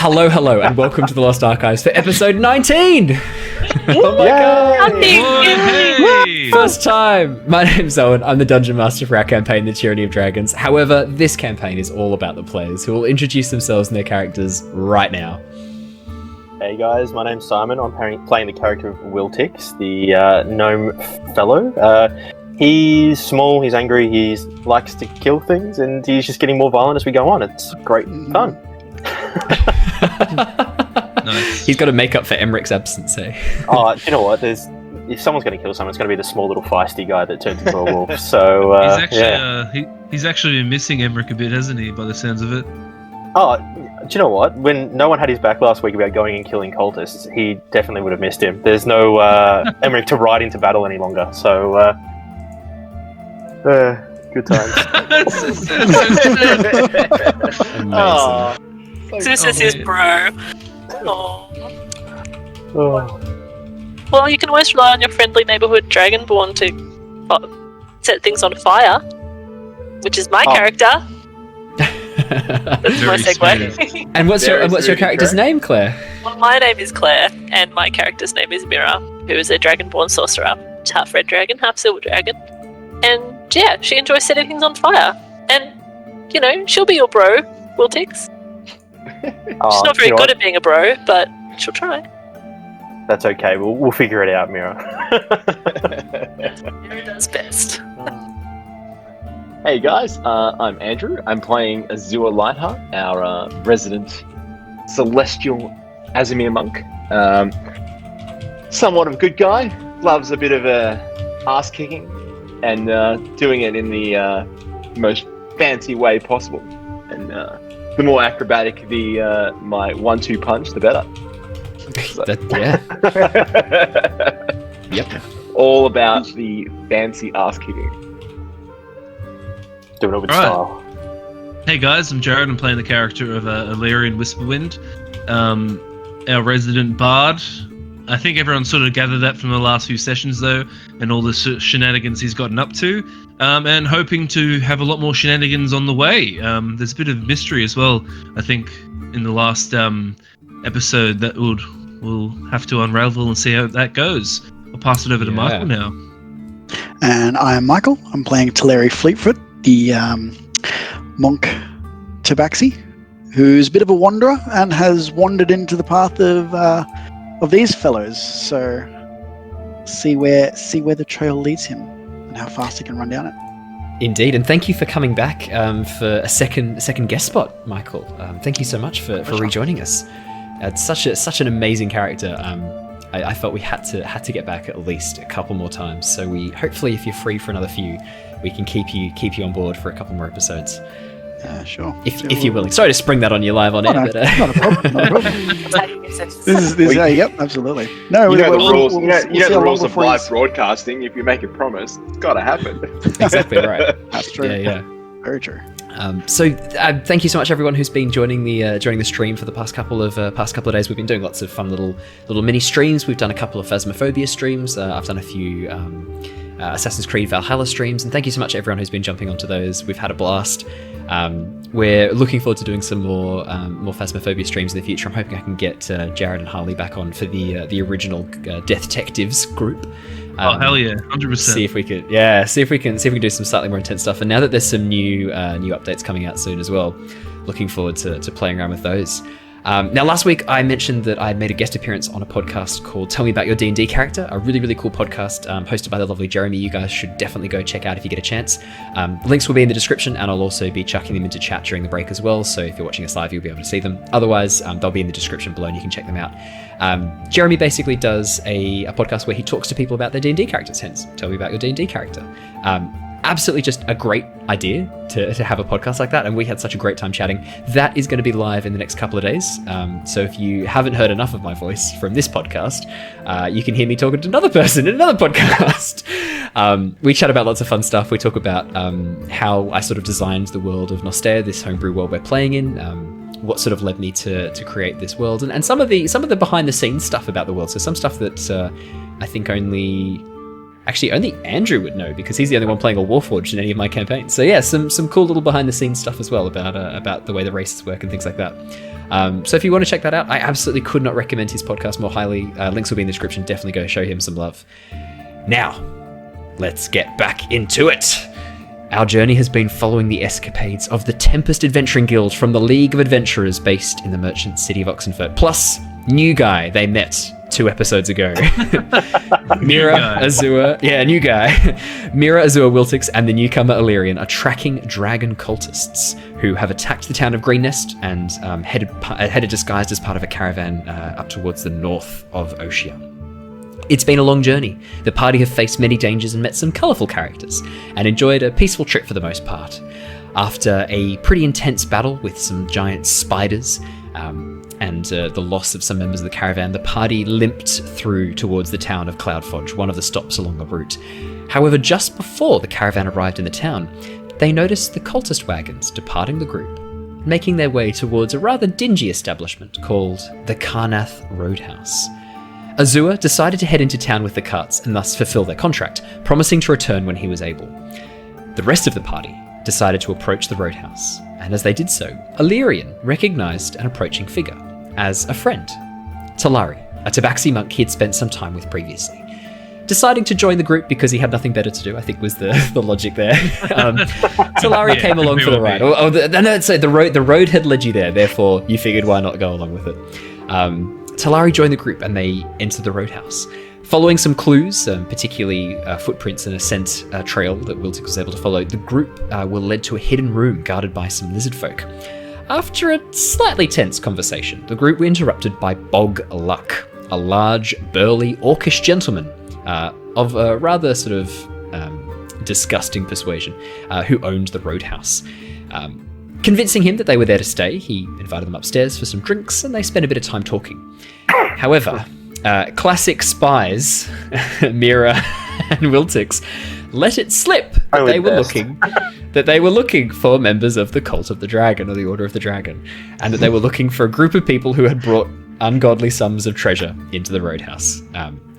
Hello, and welcome to the Lost Archives for episode 19! Oh my god! Hey! First time! My name's Owen, I'm the Dungeon Master for our campaign, The Tyranny of Dragons. However, this campaign is all about the players, who will introduce themselves and their characters right now. Hey guys, my name's Simon. I'm playing the character of Wiltix, the gnome fellow. He's small, he's angry, he likes to kill things, and he's just getting more violent as we go on. It's great fun. Nice. He's got to make up for Emmerich's absence, eh? Oh, you know what? If someone's going to kill someone, it's going to be the small little feisty guy that turns into a wolf. So he's actually been missing Emmerich a bit, hasn't he? By the sounds of it. Oh, do you know what? When no one had his back last week about going and killing cultists, he definitely would have missed him. There's no Emmerich to ride into battle any longer. So, good times. Amazing. This is his bro. Oh. Well, you can always rely on your friendly neighborhood Dragonborn to set things on fire, which is my character. That's my segue. And what's your character's name, Claire? Well, my name is Claire, and my character's name is Mira, who is a Dragonborn Sorcerer. She's half red dragon, half silver dragon. And yeah, she enjoys setting things on fire. And, you know, she'll be your bro, Wiltix. She's not very good at being a bro, but she'll try. That's okay. We'll figure it out, Mira. Mira does best. Hey guys, I'm Andrew. I'm playing Azure Lightheart, our resident celestial Aasimar Monk. Somewhat of a good guy, loves a bit of ass kicking, and doing it in the most fancy way possible. And the more acrobatic my 1-2 punch, the better. So. Yep. All about the fancy ass kicking. Doing it with style. Hey guys, I'm Jared. I'm playing the character of Alerian Whisperwind, our resident bard. I think everyone sort of gathered that from the last few sessions, though, and all the shenanigans he's gotten up to, and hoping to have a lot more shenanigans on the way. There's a bit of mystery as well, I think, in the last episode that we'll have to unravel and see how that goes. I'll pass it over to Michael now. And I'm Michael. I'm playing Talari Fleetfoot, the monk Tabaxi, who's a bit of a wanderer and has wandered into the path of these fellows. So see where the trail leads him and how fast he can run down it. Indeed, and thank you for coming back for a second guest spot, Michael. Thank you so much for rejoining us. It's such an amazing character. I felt we had to get back at least a couple more times. So we hopefully, if you're free for another few, we can keep you on board for a couple more episodes. Sure. If you're willing. Sorry to spring that on you live on air. No, But, not a problem. Not a problem. This is yep, absolutely. No, You know the rules. You know the rules of before live broadcasting. If you make a promise, it's got to happen. Exactly right. That's true. Yeah. Very true. Thank you so much, everyone who's been joining the stream for the past couple of days. We've been doing lots of fun little mini streams. We've done a couple of Phasmophobia streams. I've done a few Assassin's Creed Valhalla streams, and thank you so much everyone who's been jumping onto those. We've had a blast. We're looking forward to doing some more Phasmophobia streams in the future. I'm hoping I can get Jared and Harley back on for the original Death Detectives group. Oh hell yeah, 100%. See if we can do some slightly more intense stuff. And now that there's some new updates coming out soon as well, looking forward to playing around with those. Now, last week I mentioned that I had made a guest appearance on a podcast called Tell Me About Your D&D Character, a really, really cool podcast hosted by the lovely Jeremy. You guys should definitely go check out if you get a chance. Links will be in the description, and I'll also be chucking them into chat during the break as well, so if you're watching us live, you'll be able to see them. Otherwise, they'll be in the description below and you can check them out. Jeremy basically does a podcast where he talks to people about their D&D characters, hence Tell Me About Your D&D Character. Absolutely just a great idea to have a podcast like that, and we had such a great time chatting. That is going to be live in the next couple of days, so if you haven't heard enough of my voice from this podcast, you can hear me talking to another person in another podcast. We chat about lots of fun stuff. We talk about how I sort of designed the world of Nostea, this homebrew world we're playing in, what sort of led me to create this world, and some of the behind the scenes stuff about the world. So some stuff that I think only Actually, only Andrew would know because he's the only one playing a Warforged in any of my campaigns. So yeah, some cool little behind-the-scenes stuff as well about the way the races work and things like that. So if you want to check that out, I absolutely could not recommend his podcast more highly. Links will be in the description. Definitely go show him some love. Now, let's get back into it. Our journey has been following the escapades of the Tempest Adventuring Guild from the League of Adventurers based in the merchant city of Oxenfurt, plus new guy they met 2 episodes ago. Mira, Azure, new guy. Mira, Azure, Wiltix, and the newcomer Alerian are tracking dragon cultists who have attacked the town of Greennest and headed disguised as part of a caravan up towards the north of Oshia. It's been a long journey. The party have faced many dangers and met some colourful characters, and enjoyed a peaceful trip for the most part. After a pretty intense battle with some giant spiders, and the loss of some members of the caravan, the party limped through towards the town of Cloudfodge, one of the stops along the route. However, just before the caravan arrived in the town, they noticed the cultist wagons departing the group, making their way towards a rather dingy establishment called the Karnath Roadhouse. Azure decided to head into town with the carts and thus fulfill their contract, promising to return when he was able. The rest of the party decided to approach the roadhouse, and as they did so, Alerian recognized an approaching figure as a friend, Talari, a Tabaxi Monk he had spent some time with previously. Deciding to join the group because he had nothing better to do, I think was the logic there. Talari came along for the ride. The road had led you there, therefore you figured why not go along with it. Talari joined the group and they entered the roadhouse. Following some clues, particularly footprints and a scent trail that Wiltix was able to follow, the group were led to a hidden room guarded by some lizard folk. After a slightly tense conversation, the group were interrupted by Bog Luck, a large, burly, orcish gentleman of a rather sort of disgusting persuasion, who owned the roadhouse. Convincing him that they were there to stay, he invited them upstairs for some drinks, and they spent a bit of time talking. However, classic spies, Mira and Wiltix, let it slip that they were looking for members of the Cult of the Dragon, or the Order of the Dragon, and that they were looking for a group of people who had brought ungodly sums of treasure into the roadhouse.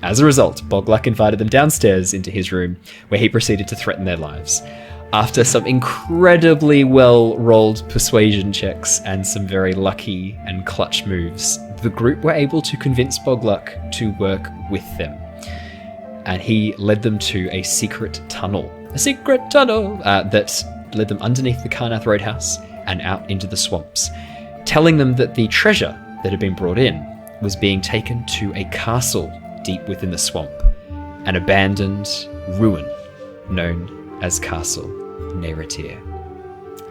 As a result, Bogluck invited them downstairs into his room, where he proceeded to threaten their lives. After some incredibly well-rolled persuasion checks and some very lucky and clutch moves, the group were able to convince Bogluck to work with them. And he led them to a secret tunnel. That led them underneath the Karnath Roadhouse and out into the swamps, telling them that the treasure that had been brought in was being taken to a castle deep within the swamp, an abandoned ruin known as Castle Nearytar.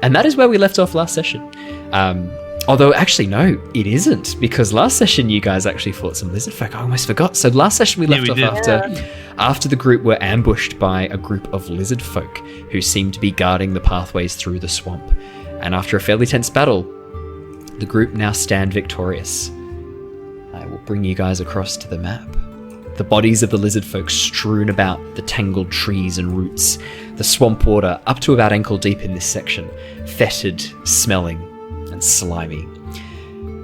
And that is where we left off last session. Although, actually, no, it isn't, because last session you guys actually fought some lizard folk. I almost forgot. So last session we left off after the group were ambushed by a group of lizard folk who seemed to be guarding the pathways through the swamp. And after a fairly tense battle, the group now stand victorious. I will bring you guys across to the map. The bodies of the lizard folk strewn about the tangled trees and roots. The swamp water up to about ankle deep in this section, fetid, smelling, and slimy.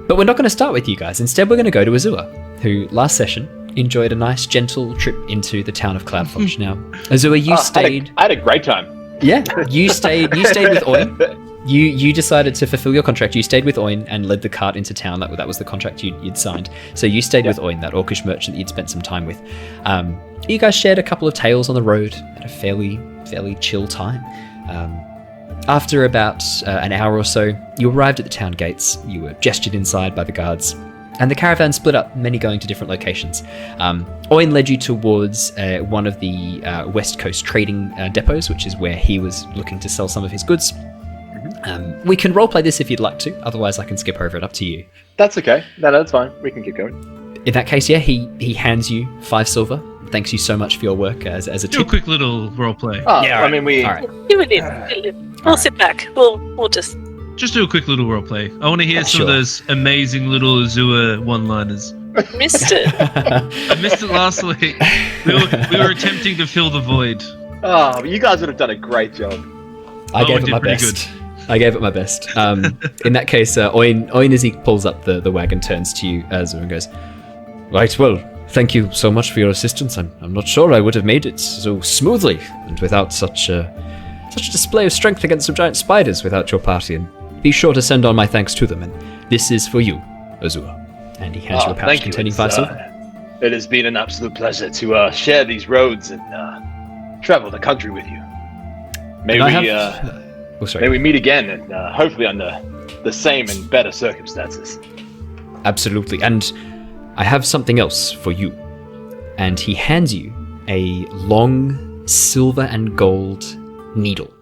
But we're not going to start with you guys. Instead, we're going to go to Azure, who last session enjoyed a nice, gentle trip into the town of Cloudfodge. Now, Azure, you stayed. I had a great time. Yeah, you stayed with Owen. You decided to fulfill your contract. You stayed with Owen and led the cart into town. That was the contract you'd signed. So you stayed with Owen, that orcish merchant that you'd spent some time with. You guys shared a couple of tales on the road at a fairly chill time. After about an hour or so, you arrived at the town gates. You were gestured inside by the guards, and the caravan split up, many going to different locations. Owen led you towards one of the West Coast trading depots, which is where he was looking to sell some of his goods. We can roleplay this if you'd like to, otherwise I can skip over it, up to you. That's okay. No, that's fine. We can keep going. In that case, yeah, he hands you 5 silver. Thanks you so much for your work as a Do tip. a quick little roleplay. Oh, Yeah, I mean, we... All right. You and him. We'll sit back. We'll just. Just do a quick little roleplay. I want to hear some of Sure. those amazing little Azure one-liners. Missed it. I missed it last week. We were attempting to fill the void. Oh, you guys would have done a great job. I Owen gave it did my pretty best. I gave it my best. In that case, Owen, as he pulls up the wagon, turns to you, Azure, and goes, "Right, well, Thank you so much for your assistance. I'm not sure I would have made it so smoothly and without such a display of strength against some giant spiders without your party. And be sure to send on my thanks to them. And this is for you, Azure. And he hands you a pouch containing 5 silver. It has been an absolute pleasure to share these roads and travel the country with you. May we meet again, and hopefully under the same and better circumstances. Absolutely. And I have something else for you. And he hands you a long silver and gold needle.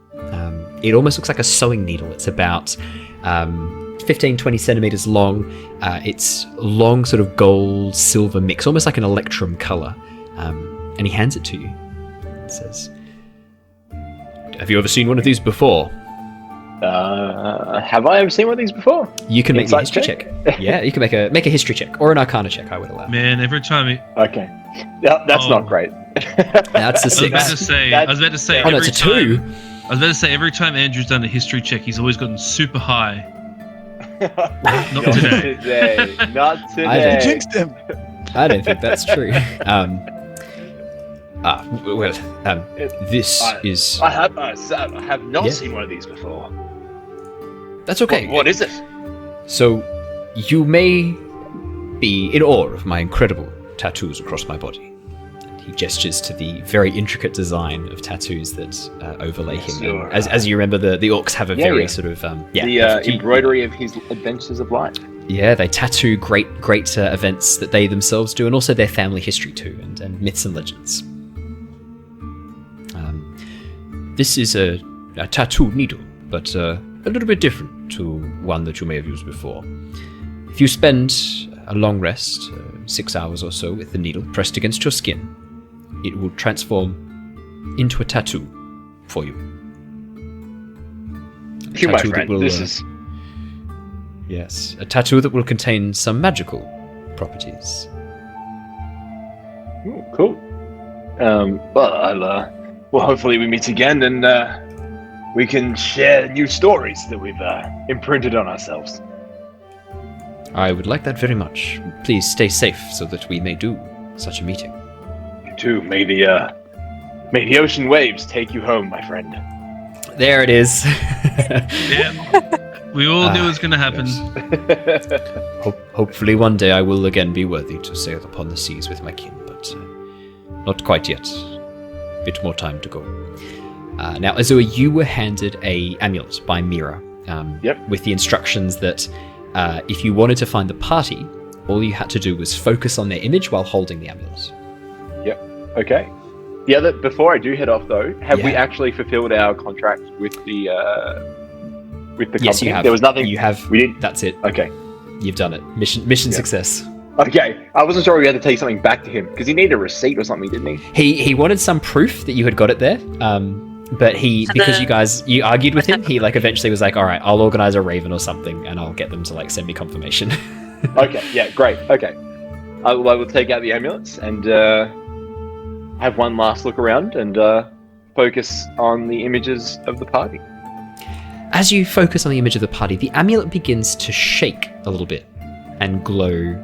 It almost looks like a sewing needle. It's about 15-20 centimeters long. It's long sort of gold silver mix, almost like an electrum color. And he hands it to you. It says, "Have you ever seen one of these before?" Have I ever seen one of these before? You can make a history check. Yeah, you can make a history check or an arcana check. I would allow. Man, every time he... Okay. Yeah, that's not great. That's a 6. I was about to say. Oh, no, it's a 2. I was about to say every time Andrew's done a history check, he's always gotten super high. Not today. Not today. You jinxed him. I don't think that's true. This is. I have not seen one of these before. That's okay. What is it? So, you may be in awe of my incredible tattoos across my body. And he gestures to the very intricate design of tattoos that overlay him. Sure. As you remember, the orcs have a very sort of embroidery of his adventures of life. Yeah, they tattoo great events that they themselves do, and also their family history too, and myths and legends. This is a tattoo needle, but a little bit different to one that you may have used before. If you spend a long rest, 6 hours or so, with the needle pressed against your skin, it will transform into a tattoo for you. You, my friend, this is... Yes, a tattoo that will contain some magical properties. Ooh, cool. Well, hopefully we meet again and we can share new stories that we've imprinted on ourselves. I would like that very much. Please stay safe so that we may do such a meeting. You too. May the ocean waves take you home, my friend. There it is. Yeah. We all knew it was going to happen. Yes. Hopefully one day I will again be worthy to sail upon the seas with my kin, but not quite yet. A bit more time to go. Now, Azure, you were handed a amulet by Mira. With the instructions that if you wanted to find the party, all you had to do was focus on their image while holding the amulet. Yep. Okay. Before I do head off, though, have we actually fulfilled our contract with the company? Yes, you have. There was nothing. You have. We didn't. That's it. Okay. You've done it. Mission success. Okay. I wasn't sure we had to take something back to him because he needed a receipt or something, didn't he? He wanted some proof that you had got it there. But because you argued with him, he eventually was like, all right, I'll organize a raven or something and I'll get them to send me confirmation. Okay, yeah, great. Okay. I will take out the amulets and have one last look around and focus on the images of the party. As you focus on the image of the party, the amulet begins to shake a little bit and glow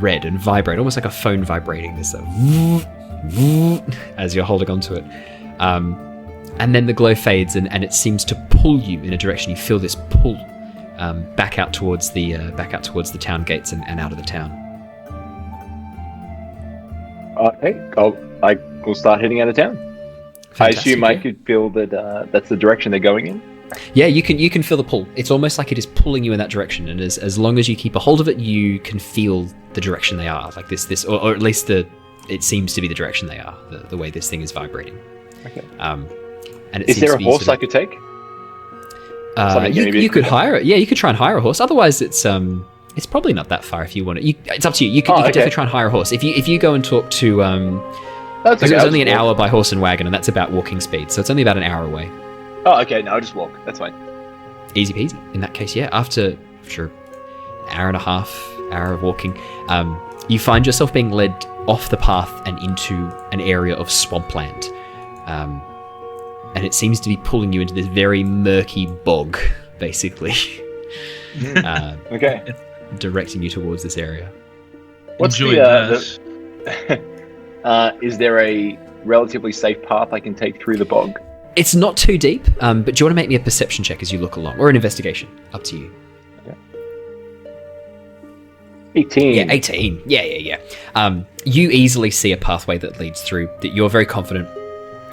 red and vibrate, almost like a phone vibrating. This as you're holding onto it. And then the glow fades and it seems to pull you in a direction. You feel this pull back out towards the town gates and out of the town. Okay, I will start heading out of town. Fantastic, I assume I could feel that that's the direction they're going in. Yeah, you can feel the pull. It's almost like it is pulling you in that direction, and as long as you keep a hold of it, you can feel the direction they are. Like this, or at least it seems to be the direction they are. The way this thing is vibrating. Okay. And is there a horse I could take? You could hire it. Yeah, you could try and hire a horse. Otherwise, it's probably not that far if you want it. It's up to you. You could definitely try and hire a horse. If you go and talk to that's okay. It's only an hour by horse and wagon, and that's about walking speed. So it's only about an hour away. Oh, okay. No, I'll just walk. That's fine. Easy peasy. In that case, yeah. After an hour and a half, hour of walking, you find yourself being led off the path and into an area of swampland. And it seems to be pulling you into this very murky bog, basically. Okay. Directing you towards this area. What's Is there a relatively safe path I can take through the bog? It's not too deep, but do you want to make me a perception check as you look along, or an investigation? Up to you. 18. Yeah, 18. Yeah. You easily see a pathway that leads through. That you're very confident.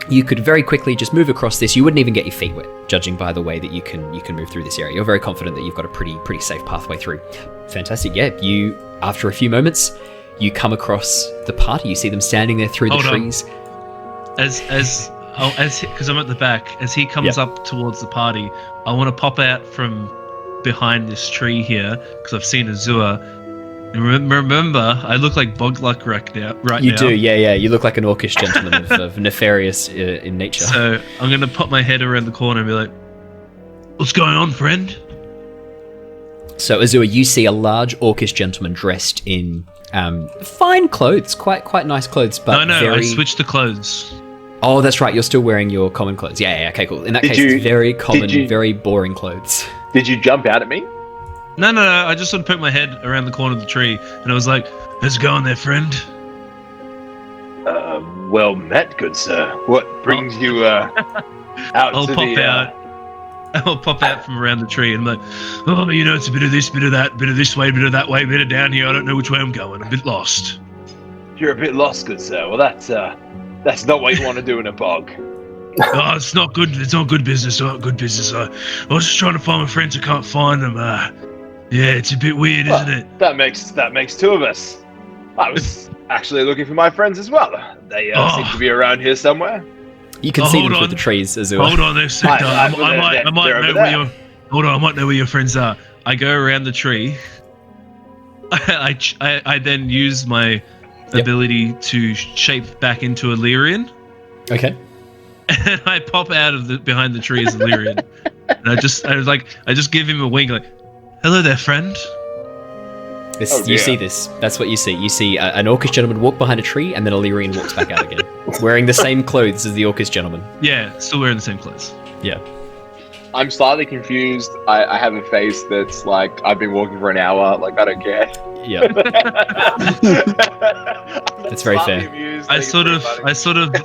You could very quickly just move across this. You wouldn't even get your feet wet, judging by the way that you can move through this area. You're very confident that you've got a pretty safe pathway through. Fantastic. Yeah. You, after a few moments, you come across the party. You see them standing there through the trees. Because I'm at the back, as he comes up towards the party, I want to pop out from behind this tree here because I've seen Azure. And remember, I look like Bogluck right now. You do, yeah. You look like an orcish gentleman of nefarious in nature. So I'm going to pop my head around the corner and be like, "What's going on, friend?" So Azure, you see a large orcish gentleman dressed in fine clothes, quite nice clothes, but No, very... I switched to clothes. Oh, that's right. You're still wearing your common clothes. Yeah. Okay, cool. In that case, it's very common, very boring clothes. Did you jump out at me? No. I just sort of poked my head around the corner of the tree, and I was like, "How's it going there, friend?" Well met, good sir. What brings you out I'll to pop the... out. I'll pop out from around the tree and I'm like, "Oh, it's a bit of this, bit of that, bit of this way, bit of that way, bit of down here. I don't know which way I'm going. I'm a bit lost." You're a bit lost, good sir. Well, that's not what you want to do in a bog. Oh, it's not good. It's not good business. Not good business. I was just trying to find my friends. I can't find them. Yeah, it's a bit weird, isn't it? That makes two of us. I was actually looking for my friends as well. They seem to be around here somewhere. You can see them through the trees, Azure. Hold on there, sector. I might know where your friends are. I go around the tree. I then use my ability to shape back into Alerian. Okay. And I pop out of behind the tree as Alerian. And I just give him a wink, like, "Hello there, friend." You see this. That's what you see. You see an orcish gentleman walk behind a tree, and then Alerian walks back out again, wearing the same clothes as the orcish gentleman. Yeah, still wearing the same clothes. Yeah. I'm slightly confused. I have a face that's like, I've been walking for an hour. Like, I don't care. Yeah. That's very fair. Amused, I sort of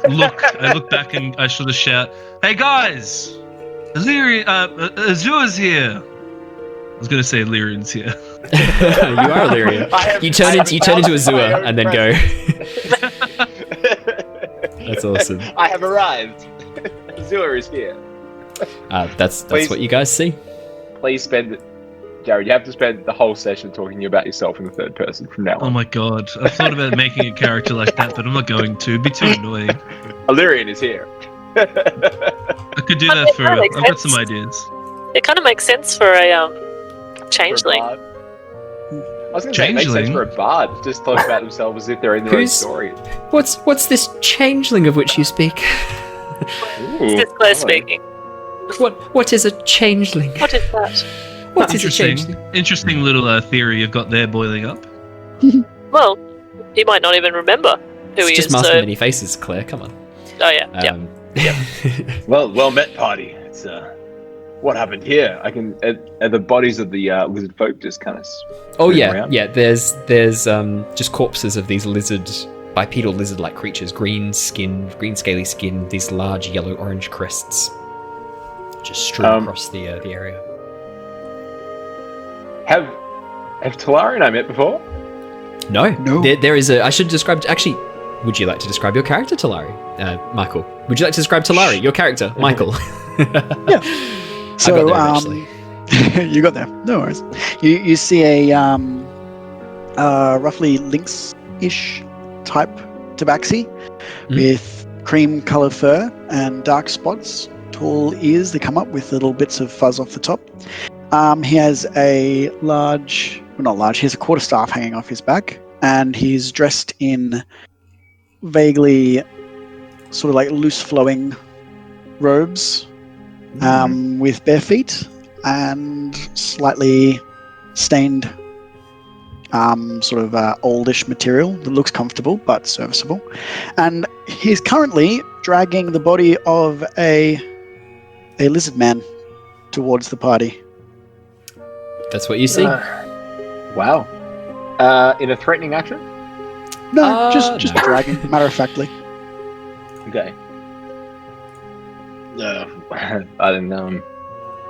look back and I sort of shout, "Hey guys, Azure's here." I was gonna say Alerian's here. You are Alerian. You turn into Azure and then go. That's awesome. I have arrived. Azure is here. That's what you guys see. Please Jared, you have to spend the whole session talking about yourself in the third person from now on. Oh my god, I've thought about making a character like that, but I'm not going to. It'd be too annoying. Alerian is here. I could do that for... I've got some ideas. It kind of makes sense for a changeling. I was going to say, it makes sense for a bard. Just talk about themselves as if they're in their own story. What's this changeling of which you speak? This is Claire speaking. What is a changeling? What is that? What is a changeling? Interesting little theory you've got there boiling up. Well, he might not even remember who he is. Just mask many faces, Claire. Come on. Oh yeah. Yep. Well met, party. It's what happened here? I can are the bodies of the lizard folk just kind of. Oh yeah, around? yeah. There's just corpses of these bipedal lizard-like creatures, green scaly skin, these large yellow-orange crests, just strewn across the area. Have Talari and I met before? No. There is I should describe. Actually, would you like to describe your character, Talari? Michael. Would you like to describe Talari, your character, Michael? Yeah. So, I got there eventually. You got there. No worries. You see a roughly lynx-ish type tabaxi with cream colour fur and dark spots, tall ears that come up with little bits of fuzz off the top. He has he has a quarterstaff hanging off his back, and he's dressed in vaguely sort of like loose flowing robes with bare feet and slightly stained sort of oldish material that looks comfortable but serviceable. And he's currently dragging the body of a lizard man towards the party. That's what you see. Wow. In a threatening action? No, just no. dragging, matter of factly. Okay. I don't know.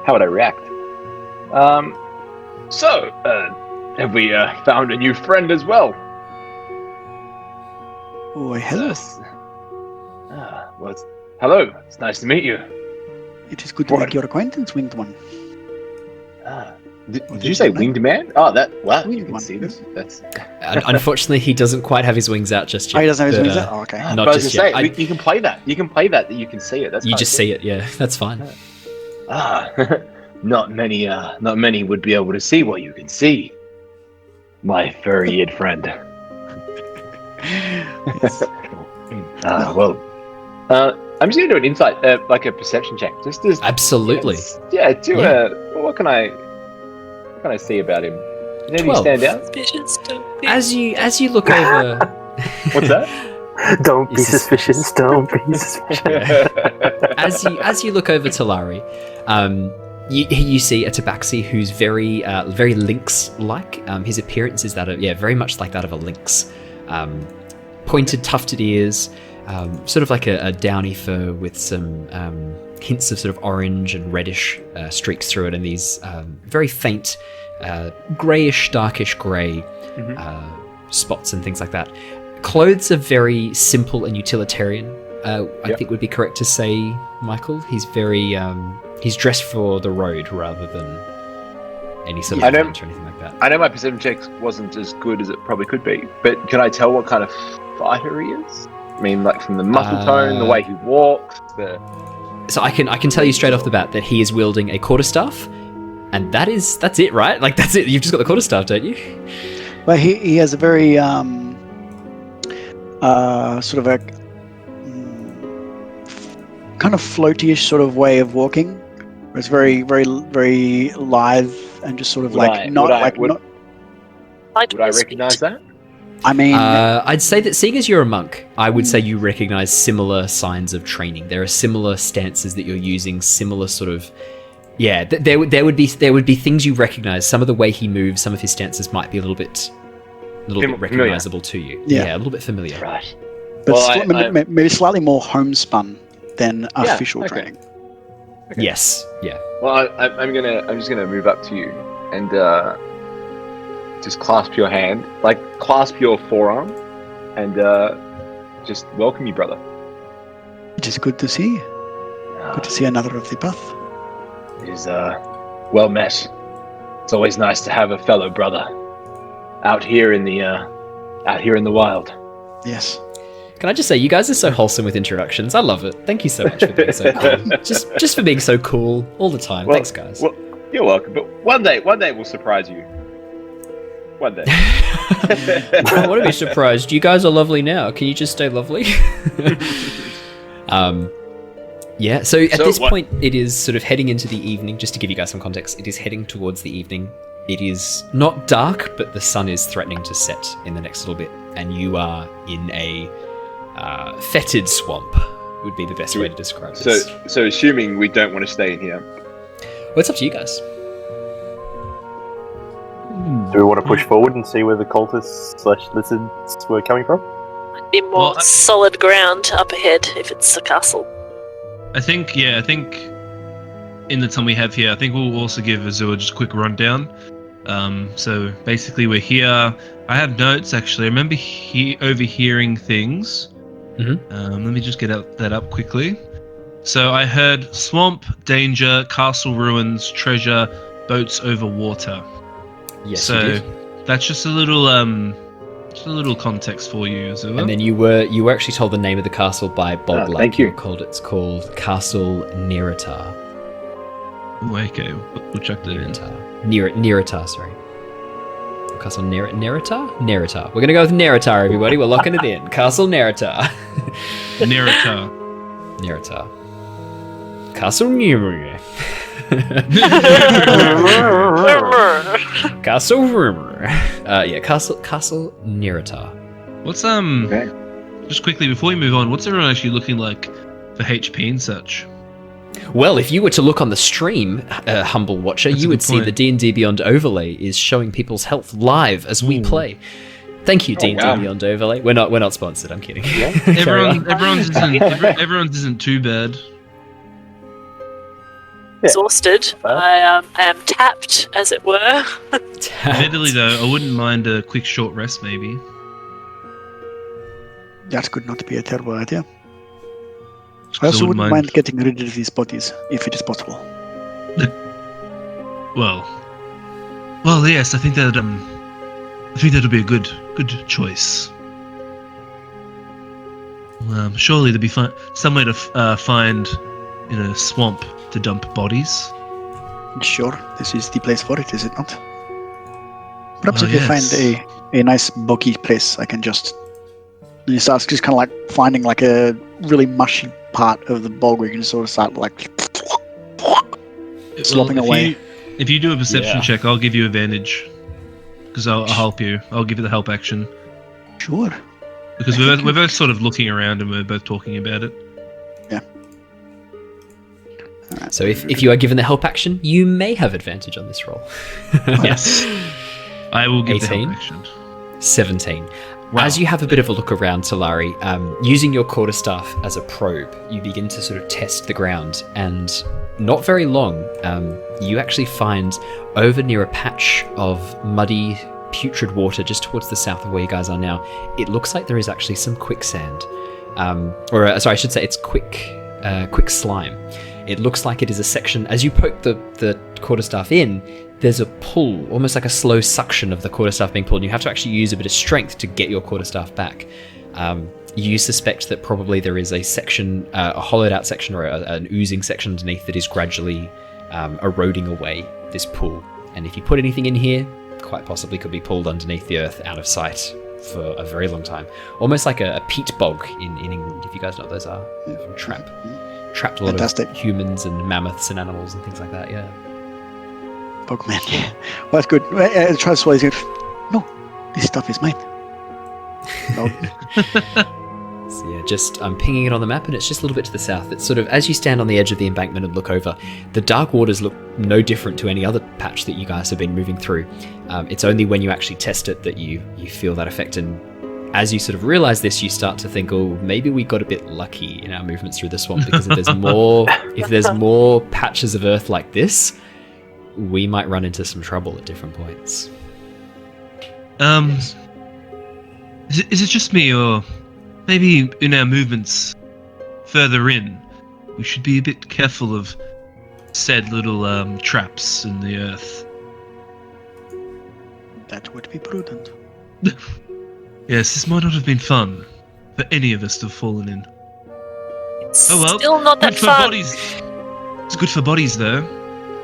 How would I react? So, have we found a new friend as well? Oh, hello. Hello. It's nice to meet you. It is good to make your acquaintance, Winged One. Did you say winged man? Oh, wow. Winged You can one. see this. That's. Unfortunately, he doesn't quite have his wings out just yet. Oh, he doesn't have his but, wings out? Oh, okay. Not But I was just gonna yet. say, you can play that. You can play that you can see it. That's You kinda just cool. see it, yeah. That's fine. Not many would be able to see what you can see, my furry-eared friend. Yes. I'm just gonna do an insight, like a perception check, just as Absolutely. What can I see about him? Does anything 12. stand out? Suspicious, don't be. As you look over, What's that? Don't be Is this- suspicious. Don't be suspicious. as you look over Talari, you see a Tabaxi who's very lynx-like. His appearance is that of very much like that of a lynx. Pointed, tufted ears, sort of like a downy fur with some hints of sort of orange and reddish streaks through it, and these very faint greyish, darkish grey spots and things like that. Clothes are very simple and utilitarian. I think would be correct to say, Michael. He's very he's dressed for the road rather than any sort of event or anything like that. I know my perception check wasn't as good as it probably could be, but can I tell what kind of fighter he is? I mean, like from the muscle tone, the way he walks, So I can tell you straight off the bat that he is wielding a quarterstaff, and that's it, right? Like that's it. You've just got the quarterstaff, don't you? Well, he has a very sort of a kind of floaty-ish sort of way of walking. Where it's very, very, very lithe and just sort of Would I recognize that? I mean, I'd say that seeing as you're a monk, I would say you recognize similar signs of training. There are similar stances that you're using, similar sort of there would be things you recognize. Some of the way he moves, some of his stances might be a little bit recognizable to you. Yeah. A little bit familiar. Right. but well, maybe slightly more homespun than Yeah, official okay. training. Okay. Yes. Yeah. Well, I'm just gonna move up to you and just clasp your hand, like clasp your forearm, and just welcome you, brother. It is good to see. Good to see another of the path. It is well met. It's always nice to have a fellow brother out here in the wild. Yes. Can I just say, you guys are so wholesome with introductions. I love it. Thank you so much for being so cool. just for being so cool all the time. Well, Thanks, guys. Well, you're welcome. But one day we'll surprise you. One day. I don't want to be surprised. You guys are lovely now. Can you just stay lovely? So at this point, it is sort of heading into the evening. Just to give you guys some context, it is heading towards the evening. It is not dark, but the sun is threatening to set in the next little bit, and you are in a fetid swamp, would be the best way to describe this. So assuming we don't want to stay in here. Well, it's up to you guys. Do we want to push forward and see where the cultists/lizards were coming from? Might be more Well, solid ground up ahead if it's a castle. I think in the time we have here, I think we'll also give Azure just a quick rundown. So basically we're here. I have notes actually. I remember overhearing things. Let me just get that up quickly. So I heard swamp, danger, castle ruins, treasure, boats over water. Yes, So you did. that's just a little context for you, Azure. And then you were actually told the name of the castle by Bob Black. thank you. It's called Castle Nearytar. Ooh, okay, we'll check that in. Nearytar, sorry. Castle Nearytar? Nearytar. We're gonna go with Nearytar, everybody. We're locking it in. Castle Nearytar. Nearytar. Nearytar. Castle Nearytar. Castle Rumor. Castle Nearytar. What's Okay. just quickly before we move on, what's everyone actually looking like for HP and such? Well, if you were to look on the stream, humble watcher, That's a you would good see point. the D&D Beyond overlay is showing people's health live as we play. Thank you, D&D wow. Beyond Overlay. We're not sponsored. I'm kidding. Yeah. Carry on. Everyone's isn't too bad. Exhausted. I am tapped, as it were. Admittedly, though, I wouldn't mind a quick short rest, maybe. That could not be a terrible idea. Just I 'cause also wouldn't mind. mind getting rid of these bodies, if it is possible. Well, yes. I think that'll be a good choice. Surely there'll be somewhere to find in a swamp to dump bodies. Sure, this is the place for it, is it not? Perhaps Oh, if you yes. find a nice boggy place, I can just... And you start just kind of like finding like a really mushy part of the bog where you can sort of start like slopping Well, away. If you do a perception Yeah. check, I'll give you advantage. Because I'll help you. I'll give you the help action. Sure. Because we're both sort of looking around and we're both talking about it. So if you are given the help action, you may have advantage on this roll. Yes. I will give 18. the help action. 17. Wow. As you have a bit of a look around, Talari, using your quarterstaff as a probe, you begin to sort of test the ground, and not very long, you actually find over near a patch of muddy, putrid water just towards the south of where you guys are now, it looks like there is actually some quicksand. Sorry, I should say it's quick slime. It looks like it is a section, as you poke the quarterstaff in, there's a pull, almost like a slow suction of the quarterstaff being pulled, and you have to actually use a bit of strength to get your quarterstaff back. You suspect that probably there is a section, a hollowed out section or an oozing section underneath that is gradually eroding away this pool. And if you put anything in here, quite possibly could be pulled underneath the earth out of sight for a very long time. Almost like a peat bog in England, if you guys know what those are. From trapped a lot Fantastic. of humans and mammoths and animals and things like that, yeah. Bogman. Well, that's good. Try to swallow it. No, this stuff is mine. No. So yeah, just I'm pinging it on the map, and it's just a little bit to the south. It's sort of, as you stand on the edge of the embankment and look over, the dark waters look no different to any other patch that you guys have been moving through. It's only when you actually test it that you feel that effect, and as you sort of realize this, you start to think, oh, maybe we got a bit lucky in our movements through the swamp, because if there's more patches of earth like this, we might run into some trouble at different points. Is it just me, or maybe in our movements further in, we should be a bit careful of said little traps in the earth? That would be prudent. Yes, this might not have been fun for any of us to have fallen in. Oh well, Still not that good for fun. bodies. It's good for bodies, though.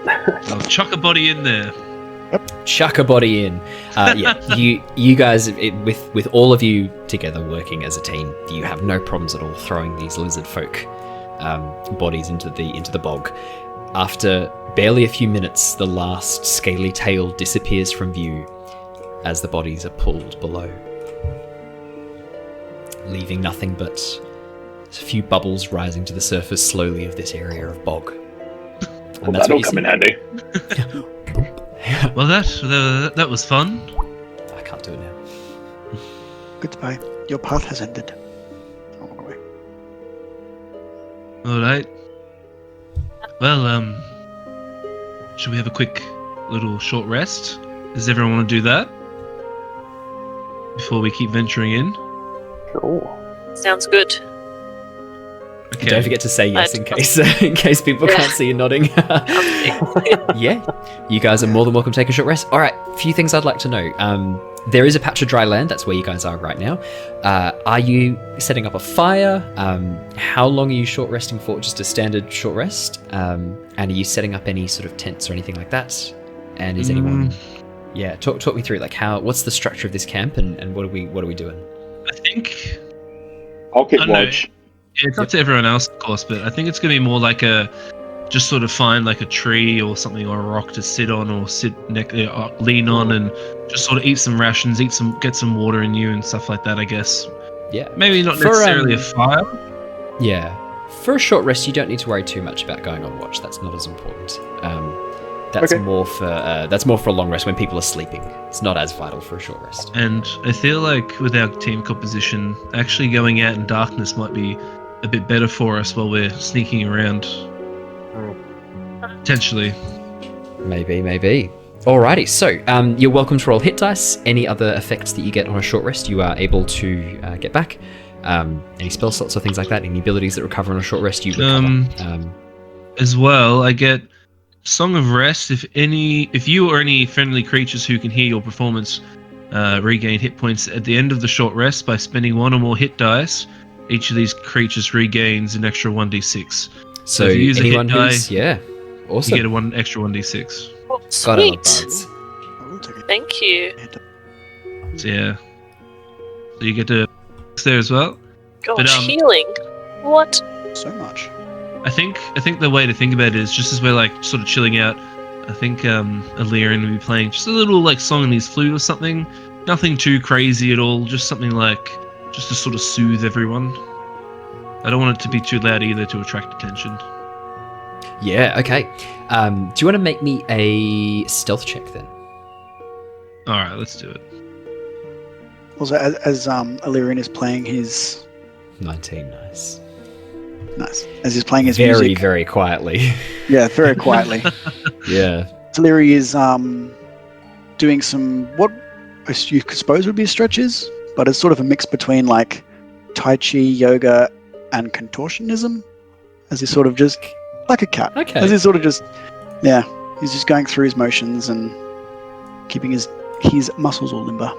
I'll chuck a body in there. Chuck a body in. You guys, with all of you together working as a team, you have no problems at all throwing these lizard folk bodies into the bog. After barely a few minutes, the last scaly tail disappears from view as the bodies are pulled below, leaving nothing but a few bubbles rising to the surface slowly of this area of bog. And that's that'll what you come see. in handy. Well, that was fun. I can't do it now. Goodbye. Your path has ended. Oh, away. All right. Well, should we have a quick little short rest? Does everyone want to do that before we keep venturing in? Sure. Sounds good. Okay. Don't forget to say yes in case people can't see you nodding. Yeah, you guys are more than welcome to take a short rest. All right, few things I'd like to know. There is a patch of dry land. That's where you guys are right now. Are you setting up a fire? How long are you short resting for? Just a standard short rest? And are you setting up any sort of tents or anything like that? And is anyone? Yeah, talk me through, like, what's the structure of this camp, and what are we doing? I think I'll keep I don't know. watch. Yeah, it's up to everyone else, of course, but I think it's going to be more like just sort of find like a tree or something or a rock to sit on or lean on and just sort of eat some rations, get some water in you and stuff like that, I guess. Yeah, Maybe not For, necessarily a fire. Yeah, for a short rest, you don't need to worry too much about going on watch. That's not as important. That's Okay. more for a long rest when people are sleeping. It's not as vital for a short rest. And I feel like with our team composition, actually going out in darkness might be a bit better for us while we're sneaking around. Potentially. Maybe. Alrighty, so you're welcome to roll hit dice. Any other effects that you get on a short rest, you are able to get back. Any spell slots or things like that, any abilities that recover on a short rest, you recover. As well, I get Song of Rest. If you or any friendly creatures who can hear your performance regain hit points at the end of the short rest by spending one or more hit dice, each of these creatures regains an extra 1d6. So if you use a anyone hit who's awesome. you get an extra 1d6. Oh, God, I love sweet. bards. I will take it. Thank you. So yeah. So you get to there as well. Gosh, But, healing. What? So much. I think the way to think about it is just as we're like sort of chilling out. I think Alerian will be playing just a little like song in his flute or something. Nothing too crazy at all. Just something like just to sort of soothe everyone. I don't want it to be too loud either to attract attention. Yeah, okay. Do you want to make me a stealth check then? All right, let's do it. Also, as Alerian is playing his 19, nice. as he's playing his Very, music, very quietly. yeah, very quietly. Yeah. Talari is doing some what you could suppose would be stretches, but it's sort of a mix between like Tai Chi, yoga, and contortionism. As he sort of just like a cat. Okay. As he sort of just he's just going through his motions and keeping his muscles all limber.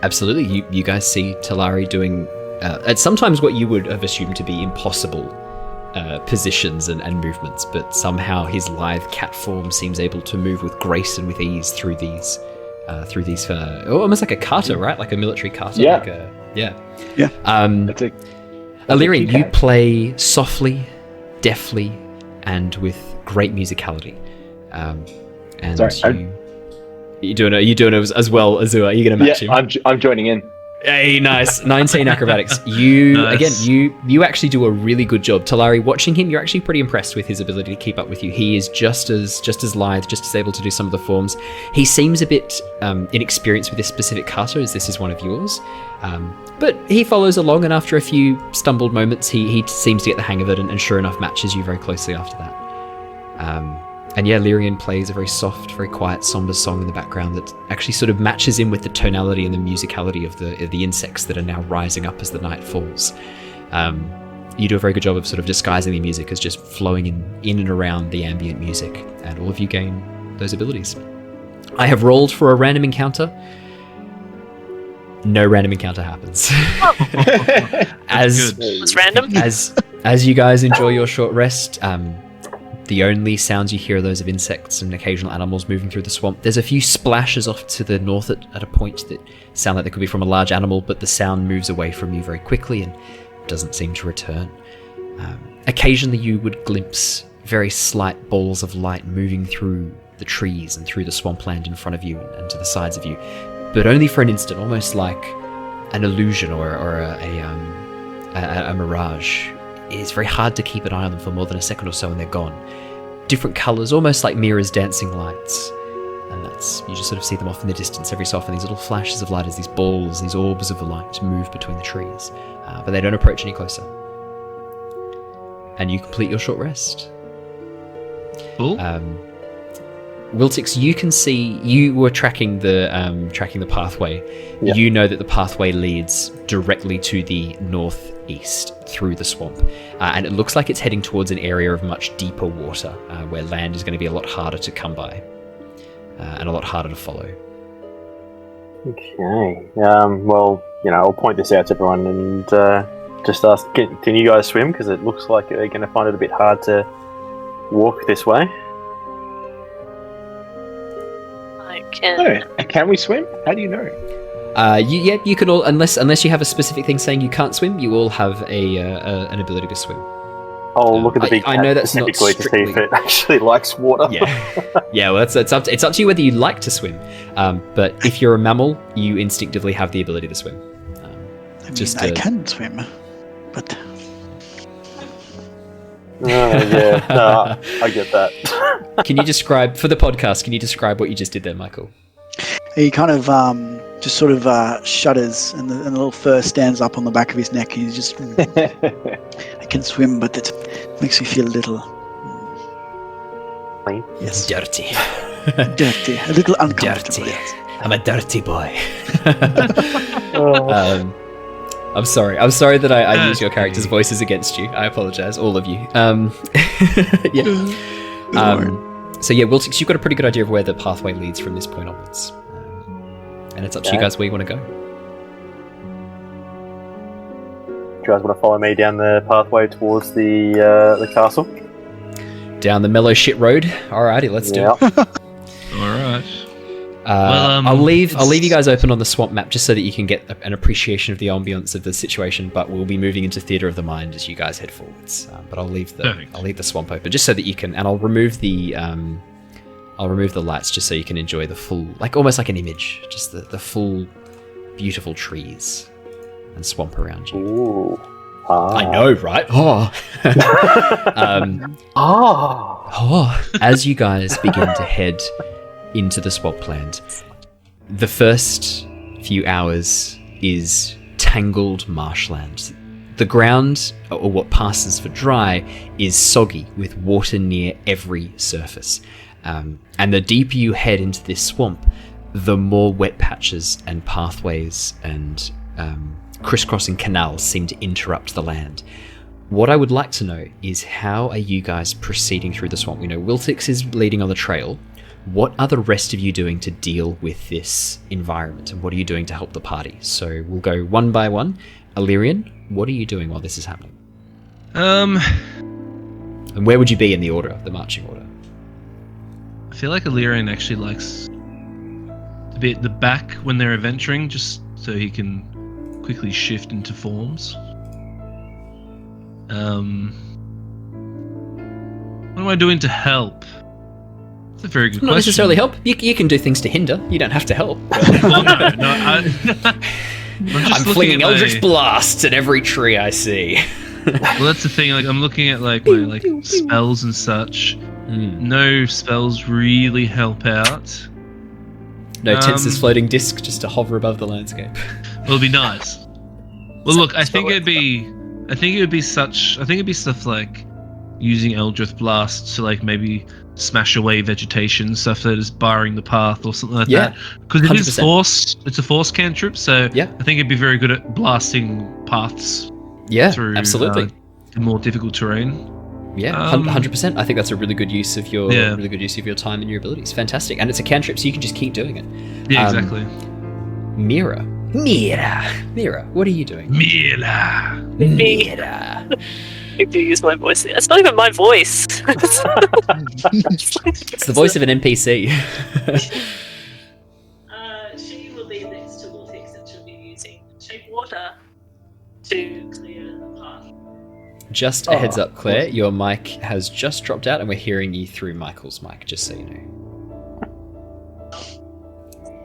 Absolutely. You guys see Talari doing at sometimes what you would have assumed to be impossible positions and movements, but somehow his lithe cat form seems able to move with grace and with ease through these almost like a kata, right? Like a military kata. Yeah. Like yeah. That's a Alerian, you cat. play softly, deftly, and with great musicality. And Sorry, you're doing it as well, Azure. Are you going to match him? I'm joining in. Hey, nice. 19 acrobatics. You Nice. again, you actually do a really good job. Talari, watching him, you're actually pretty impressed with his ability to keep up with you. He is just as lithe, just as able to do some of the forms. He seems a bit inexperienced with this specific kata, as this is one of yours. But he follows along, and after a few stumbled moments, he seems to get the hang of it, and sure enough, matches you very closely after that. And yeah, Alerian plays a very soft, very quiet, somber song in the background that actually sort of matches in with the tonality and the musicality of the insects that are now rising up as the night falls. You do a very good job of sort of disguising the music as just flowing in and around the ambient music, and all of you gain those abilities. I have rolled for a random encounter. No random encounter happens. Good. It's random. As you guys enjoy your short rest, the only sounds you hear are those of insects and occasional animals moving through the swamp. There's a few splashes off to the north at a point that sound like they could be from a large animal, but the sound moves away from you very quickly and doesn't seem to return. Occasionally you would glimpse very slight balls of light moving through the trees and through the swampland in front of you and to the sides of you, but only for an instant, almost like an illusion or a mirage. It's very hard to keep an eye on them for more than a second or so and they're gone. Different colours, almost like Mira's dancing lights. And you just sort of see them off in the distance every so often, these little flashes of light as these balls, these orbs of light move between the trees. But they don't approach any closer. And you complete your short rest. Cool. Wiltix, you can see, you were tracking the pathway. Yeah. You know that the pathway leads directly to the northeast through the swamp. And it looks like it's heading towards an area of much deeper water, where land is going to be a lot harder to come by, and a lot harder to follow. Okay. Well, I'll point this out to everyone and just ask, can you guys swim? Because it looks like they're going to find it a bit hard to walk this way. I can. Oh, can we swim? How do you know? You can all, unless you have a specific thing saying you can't swim, you all have an ability to swim. I'll look at the big I cat know that's not specifically to see if strictly- it actually likes water. Yeah, well, it's up to you whether you like to swim. But if you're a mammal, you instinctively have the ability to swim. I mean, Just I to- can swim, but Yeah, no, I get that. Can you describe, for the podcast, can you describe what you just did there, Michael? He kind of just sort of shudders, and the little fur stands up on the back of his neck. He's just, I can swim, but it makes me feel a little Clean? yes, Dirty. dirty, a little uncomfortable. Dirty. Yes. I'm a dirty boy. Oh. I'm sorry. I'm sorry that I used your characters' voices against you. I apologize, all of you. So yeah, Wiltix, you've got a pretty good idea of where the pathway leads from this point onwards. And it's up to you guys where you want to go. Do you guys want to follow me down the pathway towards the castle? Down the mellow shit road. Alrighty, let's do it. All right. I'll leave you guys open on the swamp map just so that you can get an appreciation of the ambience of the situation. But we'll be moving into theatre of the mind as you guys head forwards. But I'll leave the swamp open just so that you can, and I'll remove the lights just so you can enjoy the full, like almost like an image, just the full beautiful trees and swamp around you. Ooh. Ah. I know, right? As you guys begin to head into the swampland, the first few hours is tangled marshland. The ground, or what passes for dry, is soggy with water near every surface. And the deeper you head into this swamp, the more wet patches and pathways and crisscrossing canals seem to interrupt the land. What I would like to know is, how are you guys proceeding through the swamp? We know Wiltix is leading on the trail. What are the rest of you doing to deal with this environment, and what are you doing to help the party? So we'll go one by one. Alerian, what are you doing while this is happening? And where would you be in the order, the marching order? I feel like Alerian actually likes to be at the back when they're adventuring, just so he can quickly shift into forms. What am I doing to help? That's a very good question. Not necessarily help. You can do things to hinder. You don't have to help. I'm flinging Eldritch blasts at every tree I see. Well, that's the thing. Like, I'm looking at my spells and such. No spells really help out. No Tensor's floating disc just to hover above the landscape. It'll be nice. Well, look, I think it'd be stuff like using Eldritch blasts to like maybe smash away vegetation, stuff that is barring the path or something like that. Because it 100%. is force. It's a force cantrip, so yeah. I think it'd be very good at blasting paths. Yeah, through absolutely. More difficult terrain. Yeah, 100%. I think that's a really good use of your time and your abilities. Fantastic, and it's a cantrip, so you can just keep doing it. Yeah, exactly. Mira, what are you doing? Mira. I do use my voice. It's not even my voice. It's the voice of an NPC. She will be next to Wiltix, and she'll be using shape water to clear the path. Just a heads up, Claire, your mic has just dropped out and we're hearing you through Michael's mic, just so you know.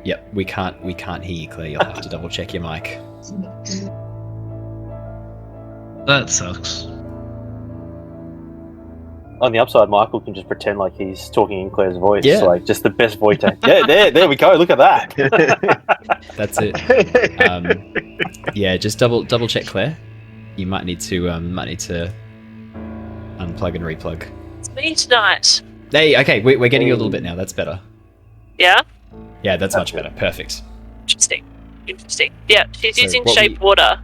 Yep, we can't hear you, Claire. You'll have to double check your mic. That sucks. On the upside, Michael can just pretend like he's talking in Claire's voice. Yeah. Like, just the best voice acting. Yeah, there we go. Look at that. That's it. Yeah, just double check, Claire. You might need to unplug and replug. It's me tonight. Hey, okay, we're getting you a little bit now. That's better. Yeah? Yeah, that's much better. Perfect. Interesting. Yeah, she's So using what shape water.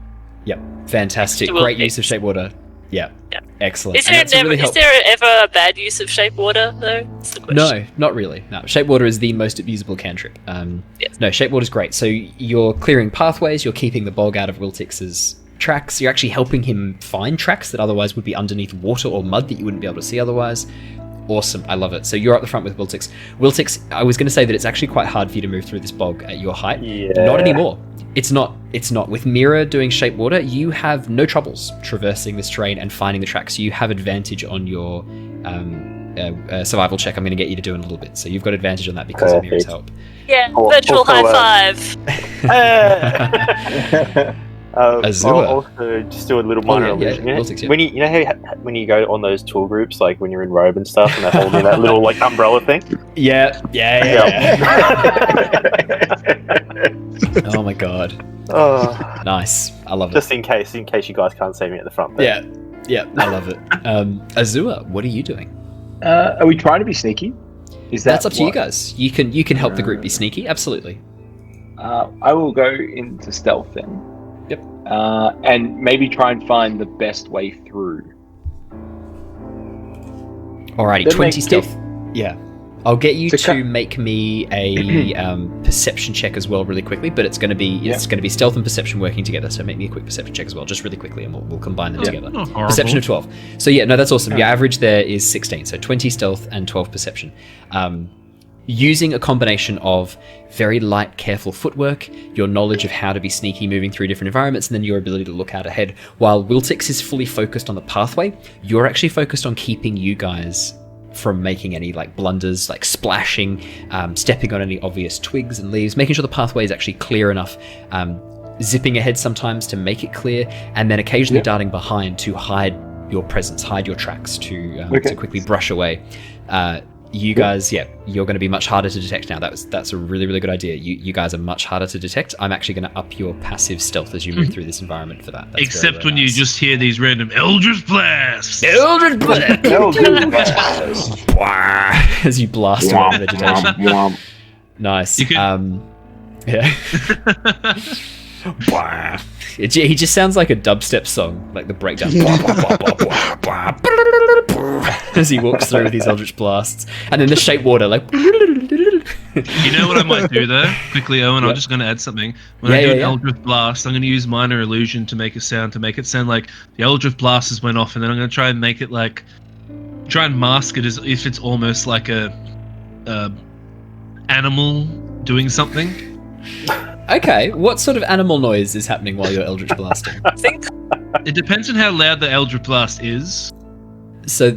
Yep, fantastic. Next to Great Wiltix. use of shape water. Yeah, excellent. Is there, is there ever a bad use of shape water, though? That's the question. No, not really. No, shape water is the most abusable cantrip. Yes. No, shape water is great. So you're clearing pathways, you're keeping the bog out of Wiltix's tracks, you're actually helping him find tracks that otherwise would be underneath water or mud that you wouldn't be able to see otherwise. Awesome, I love it. So you're up the front with Wiltix. Wiltix, I was going to say that it's actually quite hard for you to move through this bog at your height. Yeah. Not anymore. It's not. With Mira doing shape water, you have no troubles traversing this terrain and finding the tracks. You have advantage on your survival check I'm going to get you to do in a little bit. So you've got advantage on that because of Mira's help. Yeah, Oh, virtual also, high five. Azure. I'll also just do a little minor illusion. Wiltix, yeah. When you know how when you go on those tour groups, like when you're in robe and stuff, and they're holding that little like umbrella thing. Yeah. Oh my god. Oh, Nice. I love it. just in case you guys can't see me at the front. There. Yeah, I love it. Azure, what are you doing? Are we trying to be sneaky? That's up to you guys. You can help the group be sneaky. Absolutely. I will go into stealth then. Yep. And maybe try and find the best way through. Alrighty, Then 20 make stealth. Yeah. I'll get you To to make me a perception check as well, really quickly. But it's going to be stealth and perception working together. So make me a quick perception check as well, just really quickly, and we'll combine them together. Not horrible. Perception of 12. So yeah, no, that's awesome. Your average there is 16. So 20 stealth and 12 perception. Using a combination of very light, careful footwork, your knowledge of how to be sneaky moving through different environments, and then your ability to look out ahead. While Wiltix is fully focused on the pathway, you're actually focused on keeping you guys from making any like blunders, like splashing, stepping on any obvious twigs and leaves, making sure the pathway is actually clear enough, zipping ahead sometimes to make it clear, and then occasionally darting behind to hide your presence, hide your tracks to quickly brush away. You guys, you're going to be much harder to detect now. That's a really, really good idea. You guys are much harder to detect. I'm actually going to up your passive stealth as you move through this environment for that. That's Except very, very when you nice. just hear these random Eldritch Blasts. Eldritch Blast! Womp, As you blast around vegetation. womp. Nice. You Yeah. He just sounds like a dubstep song, like the breakdown. As he walks through with his Eldritch Blasts. And then the shape water, like... You know what I might do though? Quickly, Owen, I'm just going to add something. When I do an Eldritch Blast, I'm going to use Minor Illusion to make it sound like the Eldritch Blast has went off, and then I'm going to try and make it like... Try and mask it as if it's almost like a animal doing something. Okay, what sort of animal noise is happening while you're Eldritch Blasting? I think It depends on how loud the Eldritch Blast is. So,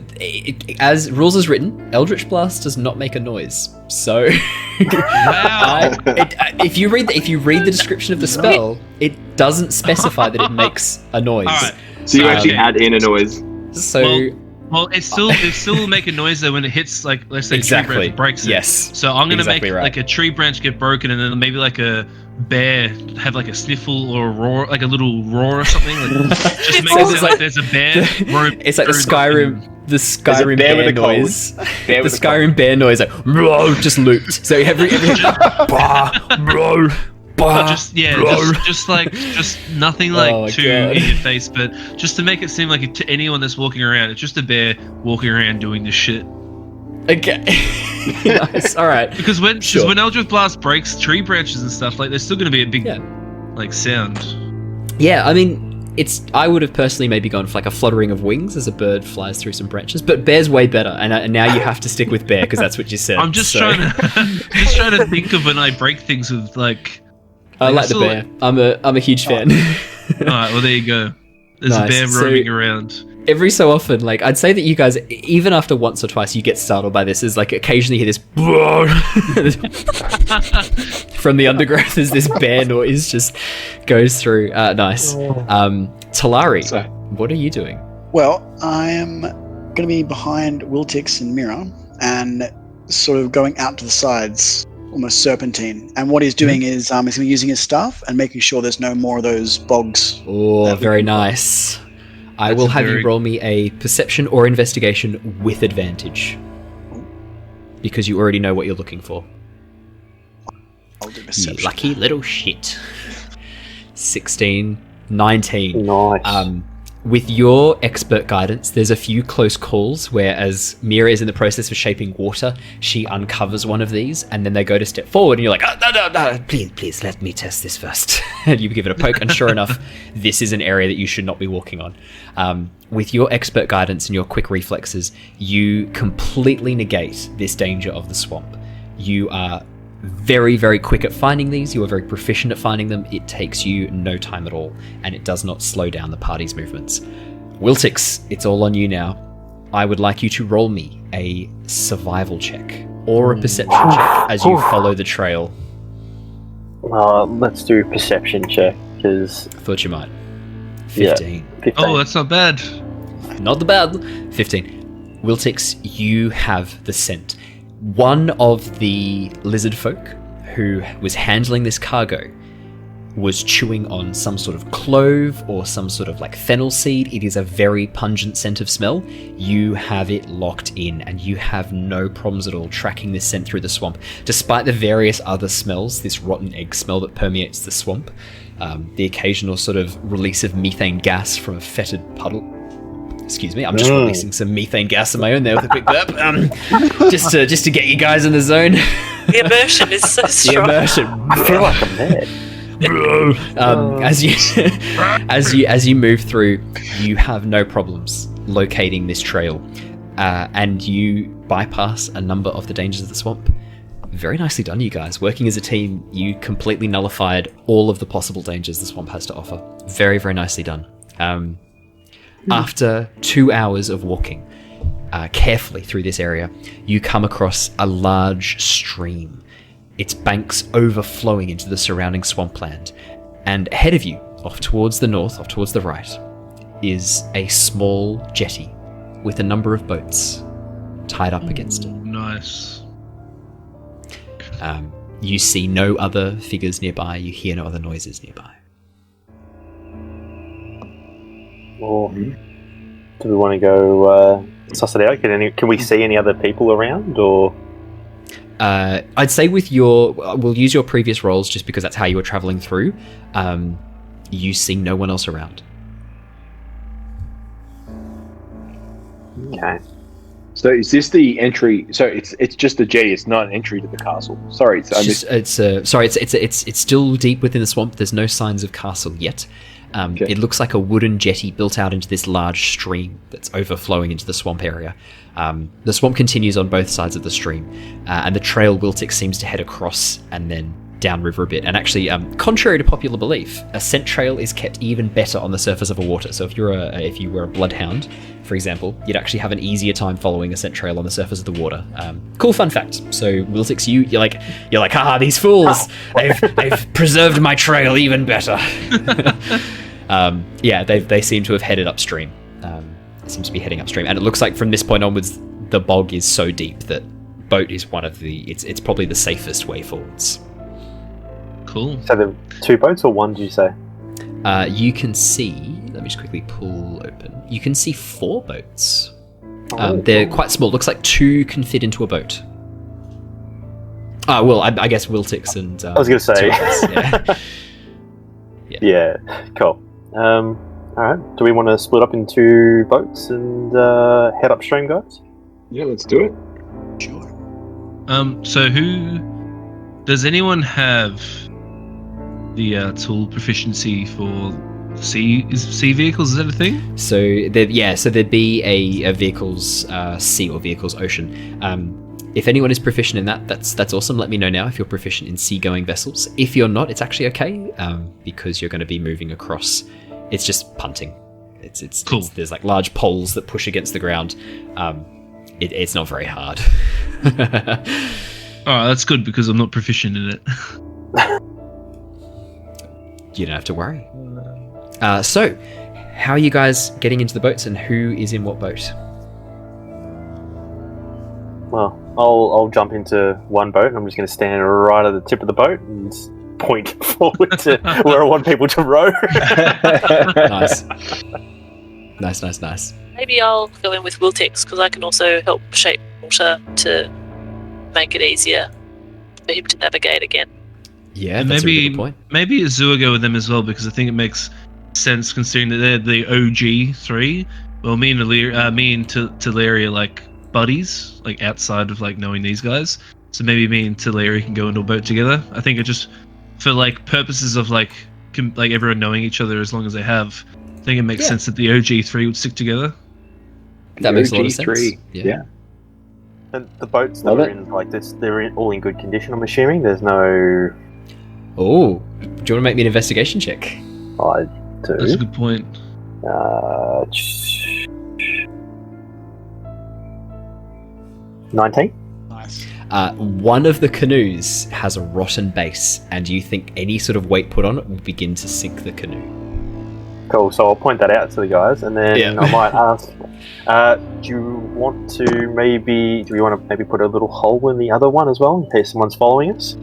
as rules is written, Eldritch Blast does not make a noise. So, Wow. if you read the description of the spell, it doesn't specify that it makes a noise. Alright. So you actually Okay. add in a noise. So, Well, it still will make a noise though when it hits, like, let's say Exactly. tree branch breaks it. Yes. So I'm gonna Exactly make right. like a tree branch get broken, and then maybe like a bear have like a sniffle or a roar, like a little roar or something. Like, just make So it there's sound like like- there's a bear. it's like the Skyrim bear with bear a cold. noise. Bear The with a Skyrim bear noise, like, bro, just looped. So every bah, bro, bah, Just bro. just nothing like Oh my too God. in your face, but just to make it seem like to anyone that's walking around, it's just a bear walking around doing this shit. Okay. Nice. All right. Because when Sure. when Eldritch Blast breaks tree branches and stuff, like there's still going to be a big like sound. Yeah, I mean, I would have personally maybe gone for like a fluttering of wings as a bird flies through some branches, but bear's way better, and now you have to stick with bear because that's what you said. I'm just so. trying to think of when I break things with like. I like the still bear. I'm a huge fan. All right, well there you go. There's Nice. a bear So- roaming around. Every so often, like I'd say that you guys, even after once or twice, you get startled by this. Is like occasionally you hear this from the undergrowth as this bear noise just goes through. Nice. Talari, So- what are you doing? Well, I am going to be behind Wiltix and Mira and sort of going out to the sides, almost serpentine. And what he's doing is he's going to be using his staff and making sure there's no more of those bogs. Oh, very nice. I will have you roll me a perception or investigation with advantage. Because you already know what you're looking for. I'll do You perception. lucky little shit. 16, 19. Nice. With your expert guidance, there's a few close calls where, as Mira is in the process of shaping water, she uncovers one of these, and then they go to step forward, and you're like, no, please, let me test this first. And you give it a poke, and sure enough, this is an area that you should not be walking on. With your expert guidance and your quick reflexes, you completely negate this danger of the swamp. You are very, very quick at finding these. You are very proficient at finding them. It takes you no time at all, and it does not slow down the party's movements. Wiltix, it's all on you now. I would like you to roll me a survival check or a perception check as you follow the trail. Let's do perception check. Because Thought you might. Yeah. 15. 15. Oh, that's not bad. Not the bad. 15. Wiltix, you have the scent. One of the lizard folk who was handling this cargo was chewing on some sort of clove or some sort of like fennel seed. It is a very pungent scent of smell. You have it locked in and you have no problems at all tracking this scent through the swamp. Despite the various other smells, this rotten egg smell that permeates the swamp, the occasional sort of release of methane gas from a fetid puddle. Excuse me, I'm just releasing some methane gas of my own there with a quick burp, just to get you guys in the zone. The immersion is so The strong. immersion. I feel like I'm there. As you move through, you have no problems locating this trail, and you bypass a number of the dangers of the swamp. Very nicely done, you guys. Working as a team, you completely nullified all of the possible dangers the swamp has to offer. Very, very nicely done. After 2 hours of walking carefully through this area, you come across a large stream. Its banks overflowing into the surrounding swampland. And ahead of you, off towards the north, off towards the right, is a small jetty with a number of boats tied up against it. Nice. You see no other figures nearby, you hear no other noises nearby. Or do we want to go suss it out? Can we see any other people around, or? I'd say with we'll use your previous rolls just because that's how you were traveling through. You see no one else around. Okay. So is this the entry? So it's just a jetty. It's not an entry to the castle. Sorry, It's still deep within the swamp. There's no signs of castle yet. Okay. It looks like a wooden jetty built out into this large stream that's overflowing into the swamp area. The swamp continues on both sides of the stream, and the trail Wiltix seems to head across and then downriver a bit. And actually, contrary to popular belief, a scent trail is kept even better on the surface of a water. So if you were a bloodhound, for example, you'd actually have an easier time following a scent trail on the surface of the water. Cool fun fact. So Wiltix, you're like, haha, these fools! They've preserved my trail even better. They seem to have headed upstream. Seems to be heading upstream, and it looks like from this point onwards, the bog is so deep that boat is one of the. It's probably the safest way forwards. Cool. So the 2 boats or 1? Did you say? You can see. Let me just quickly pull open. You can see 4 boats. Oh, They're quite small. Looks like 2 can fit into a boat. Well, I guess Wiltix and. I was going to say. 2 others, yeah. Yeah. Cool. All right. Do we want to split up into boats and head upstream, guys? yeah, let's do it. Sure. So does anyone have the tool proficiency for sea vehicles? Is that a thing? So there'd be a vehicles sea or vehicles ocean. If anyone is proficient in that, that's awesome. Let me know now if you're proficient in seagoing vessels. If you're not, it's actually okay because you're going to be moving across. It's just punting. It's cool. There's like large poles that push against the ground. It's not very hard. Oh, that's good because I'm not proficient in it. You don't have to worry. So, how are you guys getting into the boats, and who is in what boat? Well, I'll jump into one boat. I'm just going to stand right at the tip of the boat and point forward to where I want people to row. Nice. Maybe I'll go in with Wiltix because I can also help shape water to make it easier for him to navigate again. Yeah, that's a really good point. Maybe Azure go with them as well because I think it makes sense considering that they're the OG 3. Well, me and Talari are like buddies, like outside of like knowing these guys. So maybe me and Talari can go into a boat together. I think it just for like purposes of like everyone knowing each other as long as they have. I think it makes sense that the OG 3 would stick together. That makes a lot of sense. OG3, Yeah. And the boats that are in like this, they're all in good condition. I'm assuming there's no. Oh, do you want to make me an investigation check? I do. That's a good point. 19. Nice. One of the canoes has a rotten base, and you think any sort of weight put on it will begin to sink the canoe. Cool, so I'll point that out to the guys, and then I might ask, do we want to maybe put a little hole in the other one as well, in case someone's following us?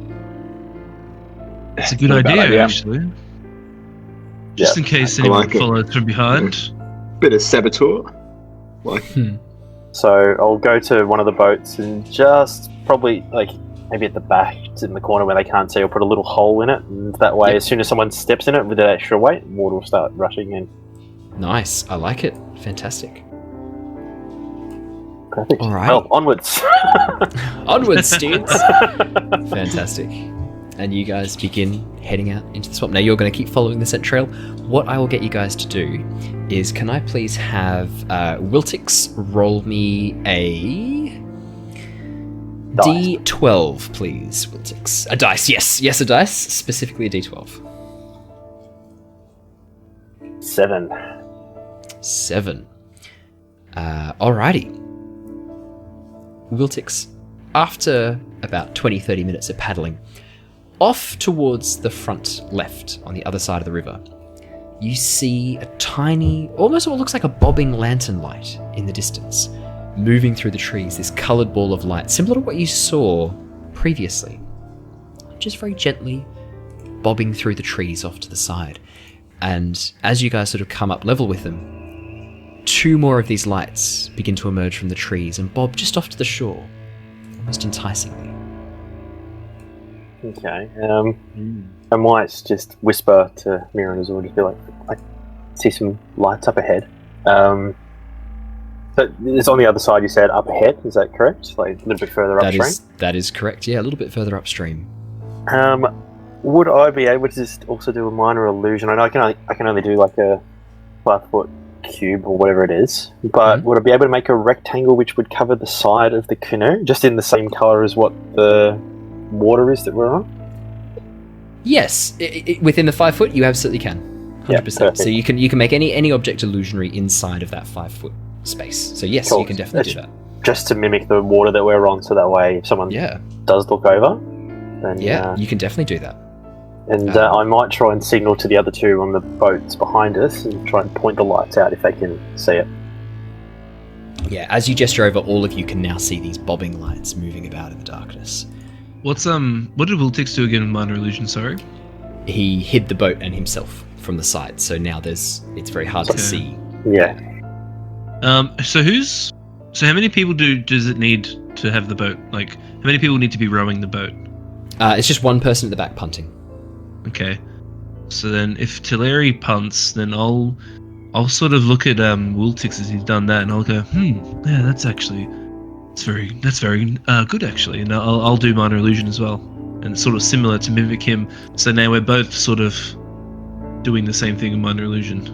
It's a good idea, actually. Just in case anyone follows from behind. Bit of saboteur. So I'll go to one of the boats and just probably, maybe at the back, in the corner where they can't see, I'll put a little hole in it, and that way, as soon as someone steps in it with that extra weight, water will start rushing in. Nice, I like it. Fantastic. Perfect. All right. Well, onwards. Onwards, students. Fantastic. And you guys begin heading out into the swamp. Now you're going to keep following the scent trail. What I will get you guys to do is, can I please have Wiltix roll me a D12, please, Wiltix. A dice, yes. Yes, a dice. Specifically a D12. 7. 7. Alrighty. Wiltix, after about 20-30 minutes of paddling, off towards the front left, on the other side of the river, you see a tiny, almost what looks like a bobbing lantern light in the distance, moving through the trees, this coloured ball of light, similar to what you saw previously, just very gently bobbing through the trees off to the side. And as you guys sort of come up level with them, 2 more of these lights begin to emerge from the trees and bob just off to the shore, almost enticingly. Okay. I might just whisper to Mira and Azure, just be like, I see some lights up ahead. So it's on the other side, you said, up ahead, is that correct? Like a little bit further upstream? That is correct, yeah, a little bit further upstream. Would I be able to just also do a minor illusion? I know I can only do like a 5-foot cube or whatever it is, but would I be able to make a rectangle which would cover the side of the canoe, just in the same colour as what the water is that we're on? Yes, within the 5 foot, you absolutely can. 100%. Yeah, so you can make any object illusionary inside of that 5-foot space. So yes, cool. You can definitely do that. Just to mimic the water that we're on, so that way if someone does look over, then you can definitely do that. And I might try and signal to the other 2 on the boats behind us and try and point the lights out if they can see it. Yeah, as you gesture over, all of you can now see these bobbing lights moving about in the darkness. What did Wiltix do again in minor illusion, sorry? He hid the boat and himself from the side, so now it's very hard to see. Yeah. So how many people does it need to have the boat? Like, how many people need to be rowing the boat? It's just one person at the back punting. Okay. So then if Talari punts, then I'll sort of look at Wiltix as he's done that, and I'll go, yeah, that's very good actually, and I'll do minor illusion as well, and it's sort of similar to mimic him. So now we're both sort of doing the same thing in minor illusion.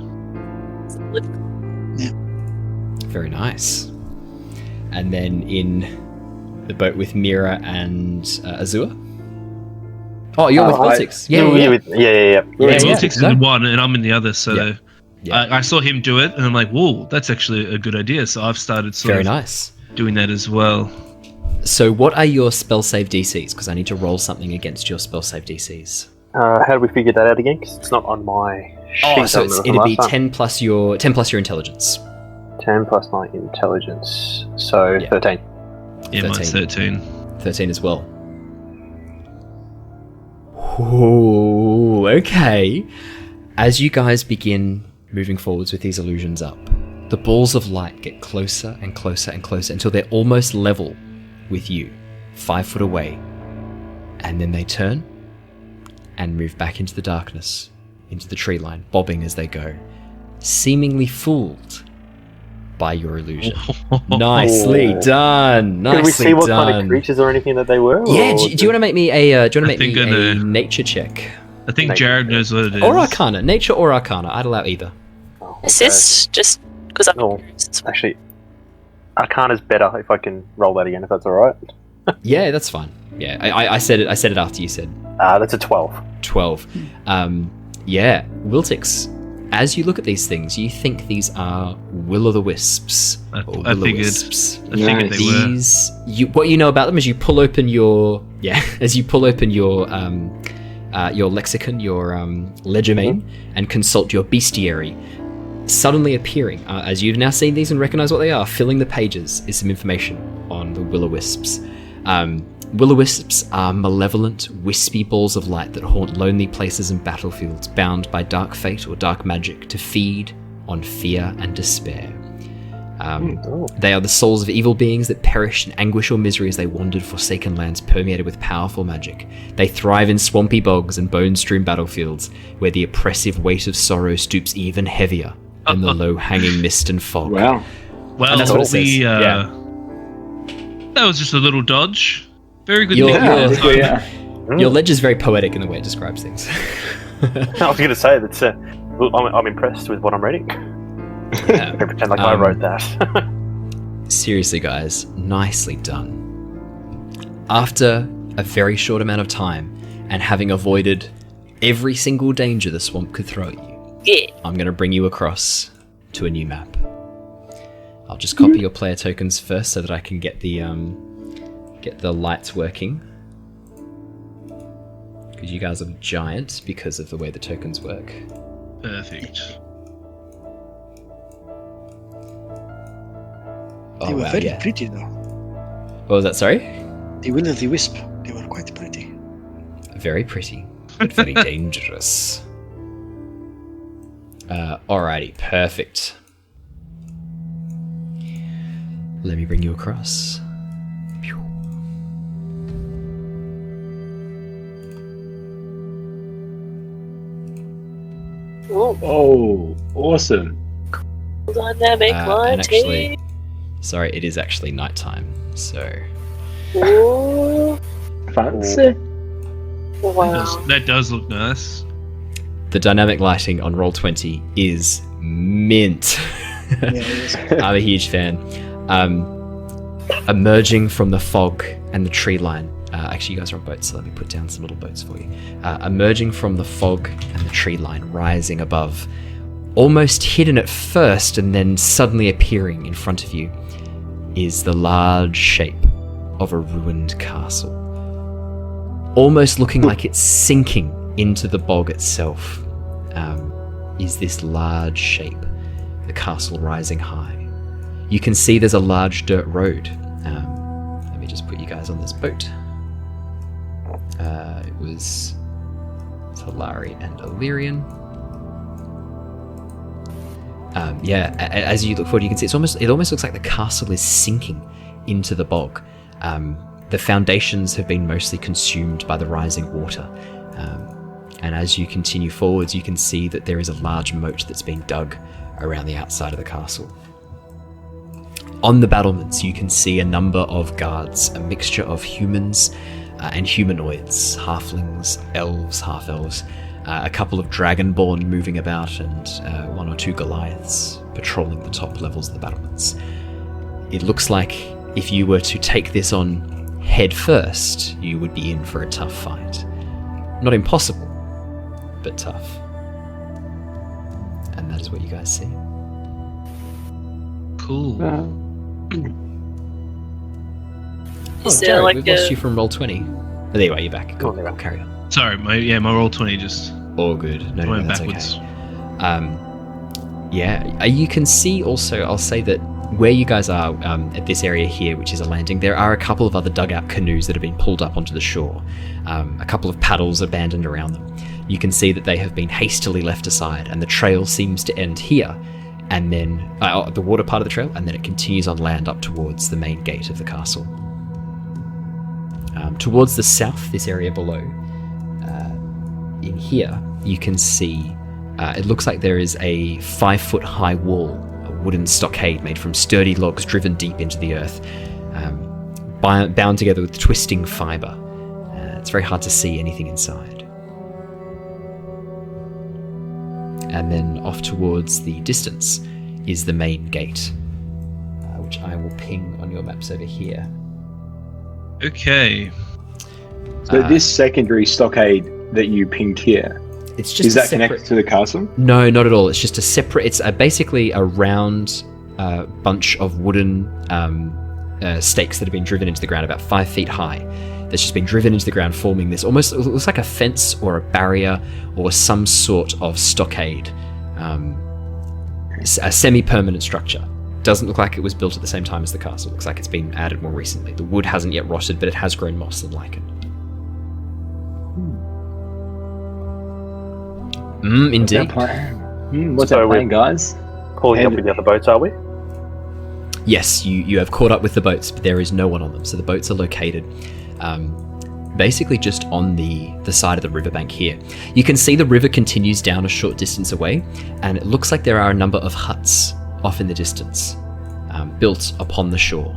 Yeah. Very nice. And then in the boat with Mira and Azure. Oh, you're with Wiltix. Yeah. Wiltix is in one, and I'm in the other. So I saw him do it, and I'm like, whoa, that's actually a good idea. So I've started very nice doing that as well. So what are your spell save DCs? Because I need to roll something against your spell save DCs. How do we figure that out again? Because it's not on my sheet. Oh, so it'd be 10 plus your intelligence. 10 plus my intelligence. So 13. Yeah, mine's 13. 13 as well. Ooh, okay. As you guys begin moving forwards with these illusions up, the balls of light get closer and closer and closer until they're almost level with you, 5 foot away. And then they turn and move back into the darkness, into the tree line, bobbing as they go, seemingly fooled by your illusion. Nicely done. Nicely Can we see what done. kind of creatures or anything that they were? Yeah. Do you want to make me a nature check? I think Jared knows what it is. Or Arcana. Nature or Arcana. I'd allow either. Assist, just because I'm... actually, Arcana's better if I can roll that again, if that's alright. Yeah, that's fine. Yeah, I said it after you said. That's a 12. 12. Yeah, Wiltix, as you look at these things, you think these are will-o'-the-wisps. I or figured. will-o'-wisps. I figured they were. What you know about them is you pull open your lexicon, your legerdemain, and consult your bestiary. Suddenly appearing, as you've now seen these and recognize what they are, filling the pages is some information on the will-o'-wisps. Will-o'-wisps are malevolent, wispy balls of light that haunt lonely places and battlefields, bound by dark fate or dark magic to feed on fear and despair. They are the souls of evil beings that perished in anguish or misery as they wandered forsaken lands permeated with powerful magic. They thrive in swampy bogs and bone-strewn battlefields, where the oppressive weight of sorrow stoops even heavier than the low-hanging mist and fog. Wow. Well, that's what it says. That was just a little dodge. Very good. Your ledger's very poetic in the way it describes things. I was going to say that I'm impressed with what I'm reading. Yeah. I pretend like I wrote that. Seriously, guys, nicely done. After a very short amount of time, and having avoided every single danger the swamp could throw at you, I'm going to bring you across to a new map. I'll just copy your player tokens first so that I can get the lights working. Because you guys are giant because of the way the tokens work. Perfect. They were very pretty, though. What was that, sorry? The will-o'-the-wisp. They were quite pretty. Very pretty, but very dangerous. Alrighty, perfect. Let me bring you across. Pew. Oh, awesome. Dynamic And lighting. actually, sorry, it is actually nighttime, so... Ooh, Fancy. wow. That does look nice. The dynamic lighting on Roll20 is mint. Yeah, it is. I'm a huge fan. Emerging from the fog and the tree line. Actually, you guys are on boats, so let me put down some little boats for you. Emerging from the fog and the tree line, rising above, almost hidden at first and then suddenly appearing in front of you, is the large shape of a ruined castle. Almost looking like it's sinking into the bog itself, is this large shape, the castle rising high. You can see there's a large dirt road. Let me just put you guys on this boat. It was Talari and Alerian. As you look forward, you can see it almost looks like the castle is sinking into the bog. The foundations have been mostly consumed by the rising water. And as you continue forwards, you can see that there is a large moat that's been dug around the outside of the castle. On the battlements, you can see a number of guards, a mixture of humans and humanoids, halflings, elves, half-elves, a couple of dragonborn moving about, and one or two Goliaths patrolling the top levels of the battlements. It looks like if you were to take this on head first, you would be in for a tough fight. Not impossible, but tough. And that is what you guys see. Cool. Is there Jared, like we've lost a... you from Roll20. Oh, there you are, you're back. Go on, carry on. Sorry, my roll 20 just All good. No, went that's backwards. okay. You can see also, I'll say that where you guys are at this area here, which is a landing, there are a couple of other dugout canoes that have been pulled up onto the shore. A couple of paddles abandoned around them. You can see that they have been hastily left aside, and the trail seems to end here, and then the water part of the trail, and then it continues on land up towards the main gate of the castle. Towards the south, this area below, in here, you can see it looks like there is a 5-foot high wall, a wooden stockade made from sturdy logs driven deep into the earth, bound together with twisting fibre. It's very hard to see anything inside. And then off towards the distance is the main gate, which I will ping on your maps over here. Okay. So this secondary stockade that you pinged here, It's just Is that separate... connected to the castle? No, not at all. It's just a separate... It's basically a round bunch of wooden stakes that have been driven into the ground about 5 feet high. That's just been driven into the ground, forming this almost... It looks like a fence or a barrier or some sort of stockade. A semi-permanent structure. Doesn't look like it was built at the same time as the castle. Looks like it's been added more recently. The wood hasn't yet rotted, but it has grown moss and lichen. Indeed. What's our plan, guys? Pulling up with the other boats, are we? Yes, you have caught up with the boats, but there is no one on them. So the boats are located basically just on the side of the riverbank here. You can see the river continues down a short distance away, and it looks like there are a number of huts off in the distance, built upon the shore.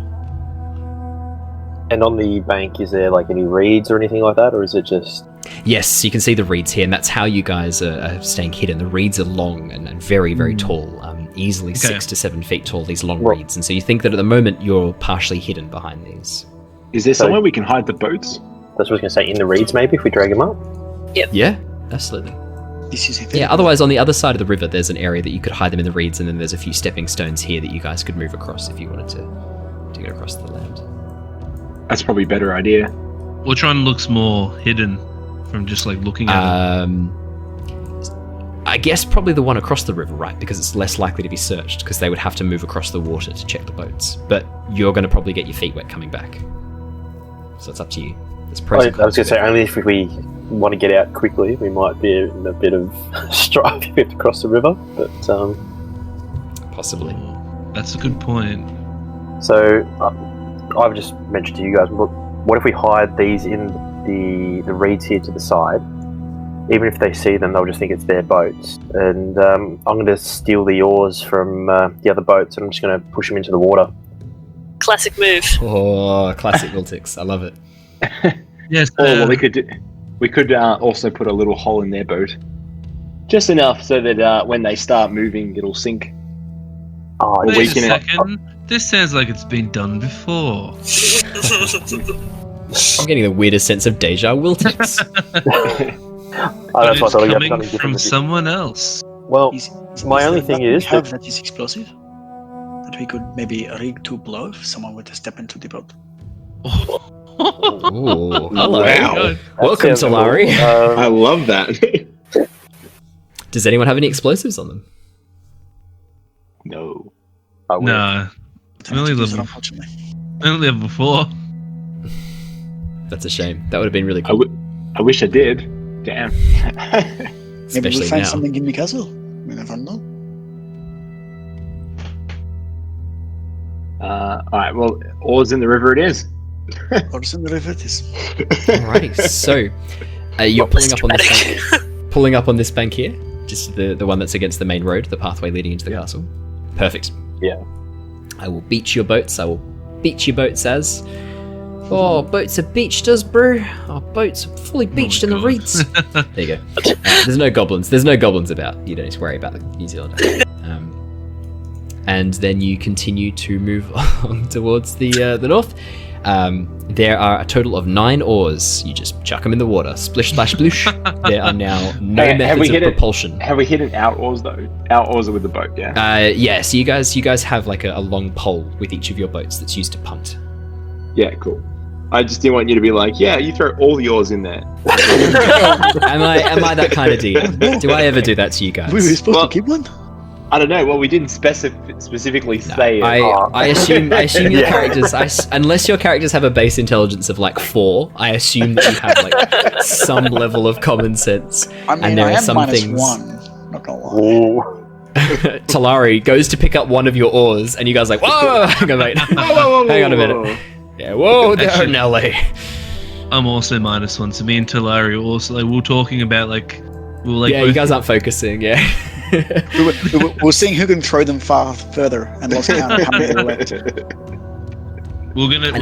And on the bank, is there like any reeds or anything like that, or is it just... Yes, you can see the reeds here, and that's how you guys are staying hidden. The reeds are long and very, very tall, easily 6 to 7 feet tall, these long reeds. And so you think that at the moment you're partially hidden behind these. Is there somewhere we can hide the boats? That's what I was going to say, in the reeds maybe, if we drag them up? Yeah, absolutely. This is Yeah, otherwise on the other side of the river there's an area that you could hide them in the reeds, and then there's a few stepping stones here that you guys could move across if you wanted to get across the land. That's probably a better idea. Which one looks more hidden from just like looking at it? I guess probably the one across the river, right? Because it's less likely to be searched, because they would have to move across the water to check the boats. But you're going to probably get your feet wet coming back. So it's up to you. There's pros and cons. I was going to say, only if we want to get out quickly, we might be in a bit of strife if we have to cross the river. But possibly. That's a good point. So I've just mentioned to you guys, what if we hide these in the reeds here to the side? Even if they see them, they'll just think it's their boats. And I'm going to steal the oars from the other boats, and I'm just going to push them into the water. Classic move. Oh, classic Wiltix. I love it. Yes. Well, we could also put a little hole in their boat, just enough so that when they start moving, it'll sink. Oh, Wait a second. This sounds like it's been done before. I'm getting the weirdest sense of deja Wiltix. But it's coming from someone else. Well, my only thing is that is explosive. That we could maybe rig to blow if someone were to step into the boat. Ooh, hello. Wow. Welcome, Talari. I love that. Does anyone have any explosives on them? No. No. I'm only Unfortunately. level 4. That's a shame. That would have been really cool. I wish I did. Damn. Maybe Especially we'll find now. something in the castle. We never know. Alright, well, oars in the river it is. Oars in the river it is. Alrighty, so you're pulling up on this bank here, just the one that's against the main road, the pathway leading into the castle. Perfect. Yeah. I will beach your boats. I will beach your boats as. Oh, boats are beached us, bro. Our boats are fully beached in the reeds. There you go. There's no goblins. There's no goblins about. You don't need to worry about the New Zealander. And then you continue to move on towards the north. There are a total of 9 oars. You just chuck them in the water. Splish, splash, bloosh. There are now no methods of propulsion. Have we hidden our oars though? Our oars are with the boat, yeah? Yeah, so you guys have like a long pole with each of your boats that's used to punt. Yeah, cool. I just didn't want you to be like, yeah, you throw all yours in there. Am I that kind of DM? Do I ever do that to you guys? We were supposed to keep one? I don't know. Well, we didn't specifically say it. I assume your characters, unless your characters have a base intelligence of like 4, I assume that you have like some level of common sense. I mean, and there I are am some minus things. 1. Not gonna lie. Ooh. Talari goes to pick up one of your oars, and you guys are like, whoa, hang on, mate. Hang on a minute. Yeah, whoa, there, Actually, Nelly. I'm also -1, so me and Talari are also like, we were talking about like, yeah, you guys aren't focusing, yeah. We're seeing who can throw them further and lost count how many there were left. And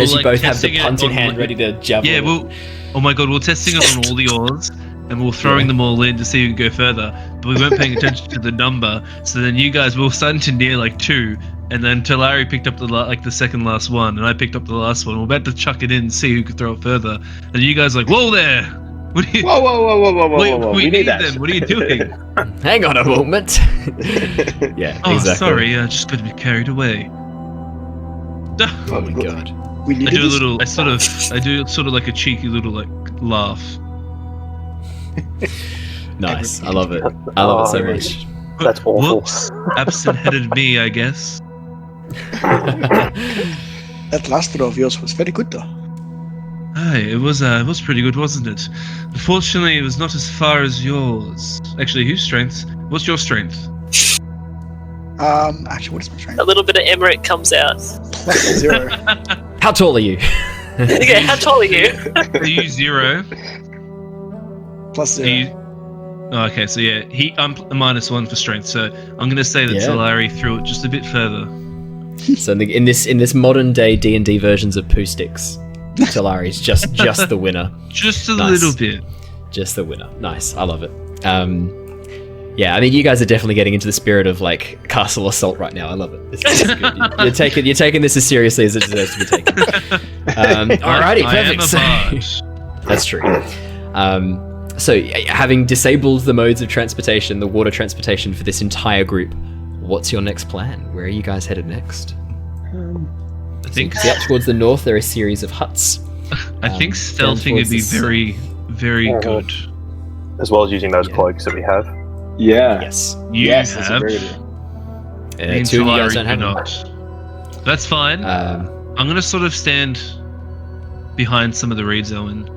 as you both have the punt in hand ready to javelin. Yeah, oh my god, we're testing it on all the oars, and we're throwing them all in to see who can go further, but we weren't paying attention to the number, so then you guys were starting to near like 2, and then Talari picked up the second last one, and I picked up the last one. We're about to chuck it in and see who could throw it further, and you guys were like, whoa there! What are you? Whoa. We We need that. them. What are you doing? Hang on a moment. Yeah, Oh, exactly. sorry. I just got to be carried away. Oh my god. We I needed do a this. little. I do sort of like a cheeky little like laugh. Nice. I love it. I love it so Oh, much. That's awful. Whoops. Absent-headed me, I guess. That last photo of yours was very good, though. Aye, it was pretty good, wasn't it? Unfortunately, it was not as far as yours. Actually, whose strength? What's your strength? Actually, what is my strength? A little bit of Emmerich comes out. +0. How tall are you? Okay, how tall are you? Are you 0? +0. Are you... Oh, okay, so yeah, I'm a -1 for strength, so I'm gonna say that Yeah. Talari threw it just a bit further. So in this modern day D&D versions of poo sticks, Talari's just the winner. Just a Nice. little bit. Just the winner. Nice. I love it. Yeah, I mean, you guys are definitely getting into the spirit of like castle assault right now. I love it. This is good. You're taking this as seriously as it deserves to be taken. Alrighty, I am perfect. a bard. That's true. So, having disabled the modes of transportation, the water transportation for this entire group, what's your next plan? Where are you guys headed next? I think See, up towards the north, there are a series of huts. I think down stealthing would towards be the very, very good. As well as using those Yeah. cloaks that we have. Yeah. Yes. You Yes, that's a have. very good idea. Me and Two of you guys Talari don't do have them. not. That's fine. Um, I'm gonna sort of stand behind some of the reeds, Owen,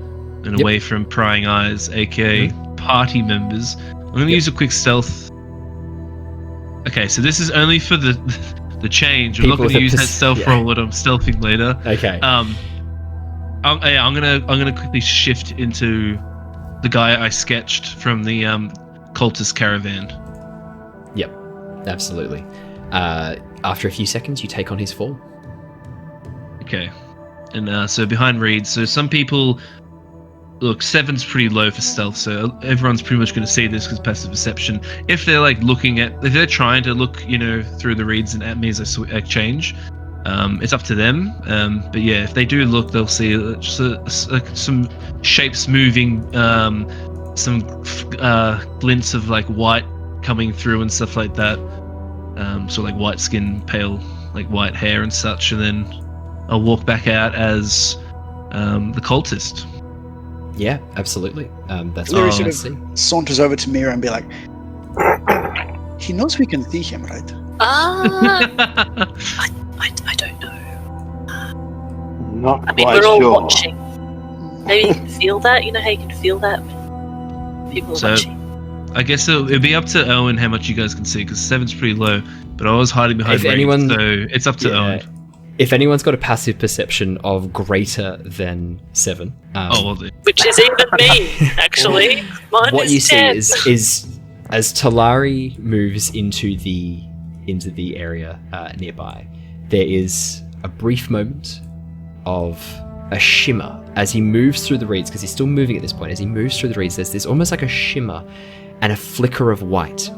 and Yep. away from prying eyes, aka party members. I'm gonna use a quick stealth. Okay, so this is only for the change. I'm not People gonna that use that pers- stealth yeah. roll when I'm stealthing later. okay. I'm gonna quickly shift into the guy I sketched from the cultist caravan. Yep. Absolutely. After a few seconds, you take on his form. Okay. And so behind reeds, so some people look, 7's pretty low for stealth, so everyone's pretty much going to see this because passive perception. If they're like if they're trying to look, through the reeds and at me as I change, it's up to them. But yeah, if they do look, they'll see just some shapes moving, some glints of like white coming through and stuff like that. So like white skin, pale, like white hair and such, and then I'll walk back out as the cultist. Yeah, absolutely. That's Larry what I sort see. of saunters over to Mira and be like, he knows we can see him, right? I don't know. Not I mean, quite we're all sure. watching. Maybe you can feel that. You know how you can feel that when people are So- watching. I guess it'll be up to Owen how much you guys can see, because 7's pretty low, but I was hiding behind If reeds, anyone- so it's up to Yeah. Owen. If anyone's got a passive perception of greater than 7, Oh, well, then. Which is even me, actually. Mine what is you see 10. is as Talari moves into the area nearby, there is a brief moment of a shimmer as he moves through the reeds, because he's still moving at this point. As he moves through the reeds, there's this almost like a shimmer and a flicker of white,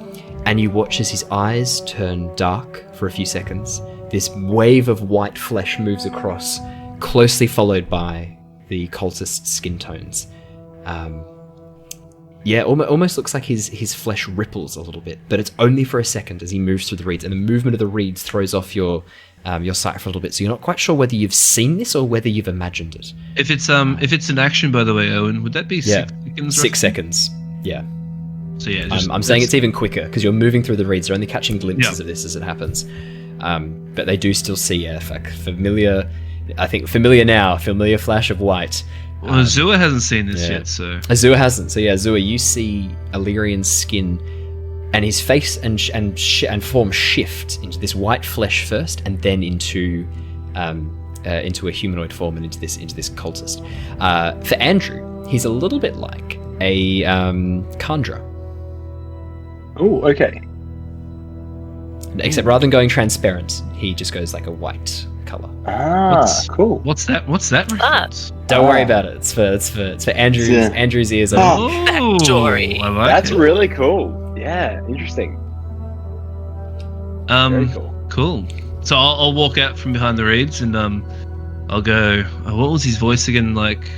and you watch as his eyes turn dark for a few seconds. This wave of white flesh moves across, closely followed by the cultist's skin tones. Almost looks like his flesh ripples a little bit, but it's only for a second as he moves through the reeds, and the movement of the reeds throws off your sight for a little bit, so you're not quite sure whether you've seen this or whether you've imagined it. If it's an action, by the way, Owen, would that be 6 seconds? 6 roughly? seconds. Yeah. So yeah, I'm saying it's even quicker because you're moving through the reeds. They're only catching glimpses Yeah. of this as it happens, but they do still see a familiar. I think familiar flash of white. Well, Azure hasn't seen this yeah. yet, so Azure hasn't. So yeah, Azure, you see Alerian's skin, and his face and form shift into this white flesh first, and then into a humanoid form and into this cultist. For Andrew, he's a little bit like a Kandra. Oh, okay. Except rather than going transparent, he just goes like a white color. Cool. what's that reference? Don't worry about it. It's for Andrew's Yeah. Andrew's ears. Oh. only. Backstory. I like That's it. really cool. Yeah, interesting. Very cool. Cool. So I'll walk out from behind the reeds and I'll go. What was his voice again? Like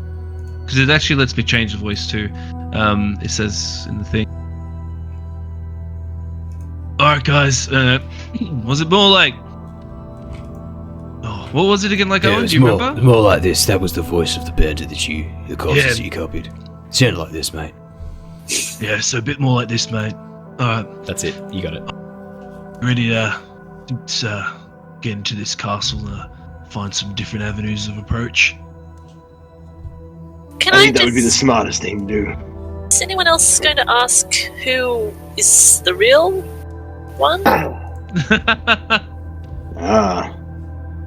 because it actually lets me change the voice too. It says in the thing. Alright guys, was it more like... Oh, what was it again, like, Owen? Do you remember? More like this. That was the voice of the banter the corpses that you copied. Sounded like this, mate. Yeah, so a bit more like this, mate. Alright. That's it. You got it. Ready to get into this castle and find some different avenues of approach. Can I think that would be the smartest thing to do. Is anyone else going to ask who is the real one?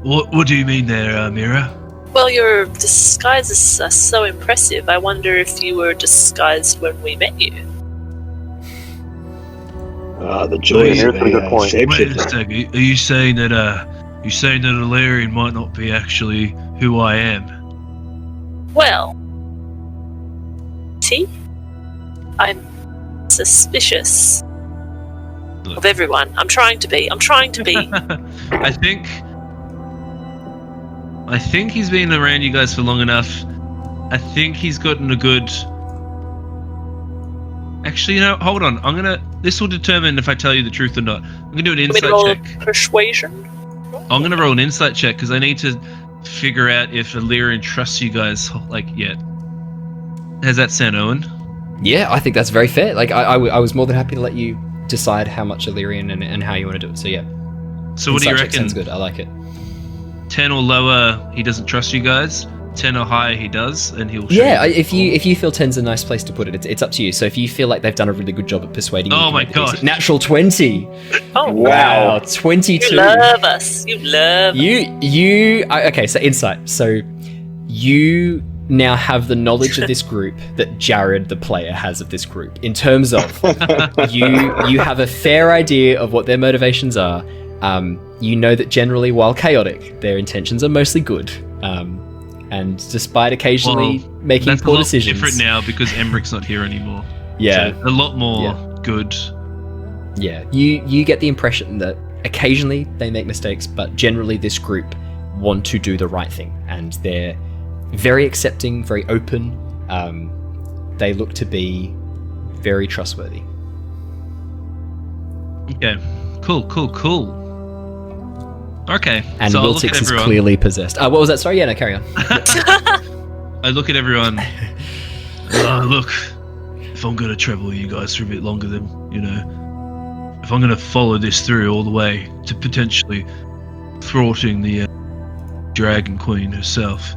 What do you mean there, Mira? Well, your disguises are so impressive. I wonder if you were disguised when we met you. The joys of Pretty good point. Wait a shapeshifter. second. Are you saying that Alerian might not be actually who I am? Well, see? I'm suspicious of everyone. I'm trying to be. I think he's been around you guys for long enough. I think he's gotten a good... Actually, hold on. This will determine if I tell you the truth or not. I'm gonna do an insight roll check. Persuasion? I'm gonna roll an insight check because I need to figure out if Alerian trusts you guys yet. How's that sound, Owen? Yeah, I think that's very fair. Like, I was more than happy to let you decide how much Alerian and how you want to do it. So yeah. So what do you Insight check reckon? sounds good. I like it. 10 or lower, he doesn't trust you guys. 10 or higher, he does, and he'll show Yeah, you. if you feel 10's a nice place to put it, it's up to you. So if you feel like they've done a really good job at persuading you, Oh you can my make it easy. God. Natural 20. Oh, Wow, 22. you love us. You love Okay, so insight. So you now have the knowledge of this group that Jared, the player, has of this group. In terms of you have a fair idea of what their motivations are. You know that generally, while chaotic, their intentions are mostly good. And despite occasionally making that's poor a lot decisions, different now because Emrich's not here anymore. yeah, So a lot more good. yeah. You get the impression that occasionally they make mistakes, but generally this group want to do the right thing, and they're very accepting, very open. They look to be very trustworthy. Okay, cool. Okay, And so I'll look at Wiltix is everyone. clearly possessed. What was that? Sorry, yeah, no, carry on. I look at everyone. Look, if I'm gonna travel you guys for a bit longer than if I'm gonna follow this through all the way to potentially thwarting the Dragon Queen herself,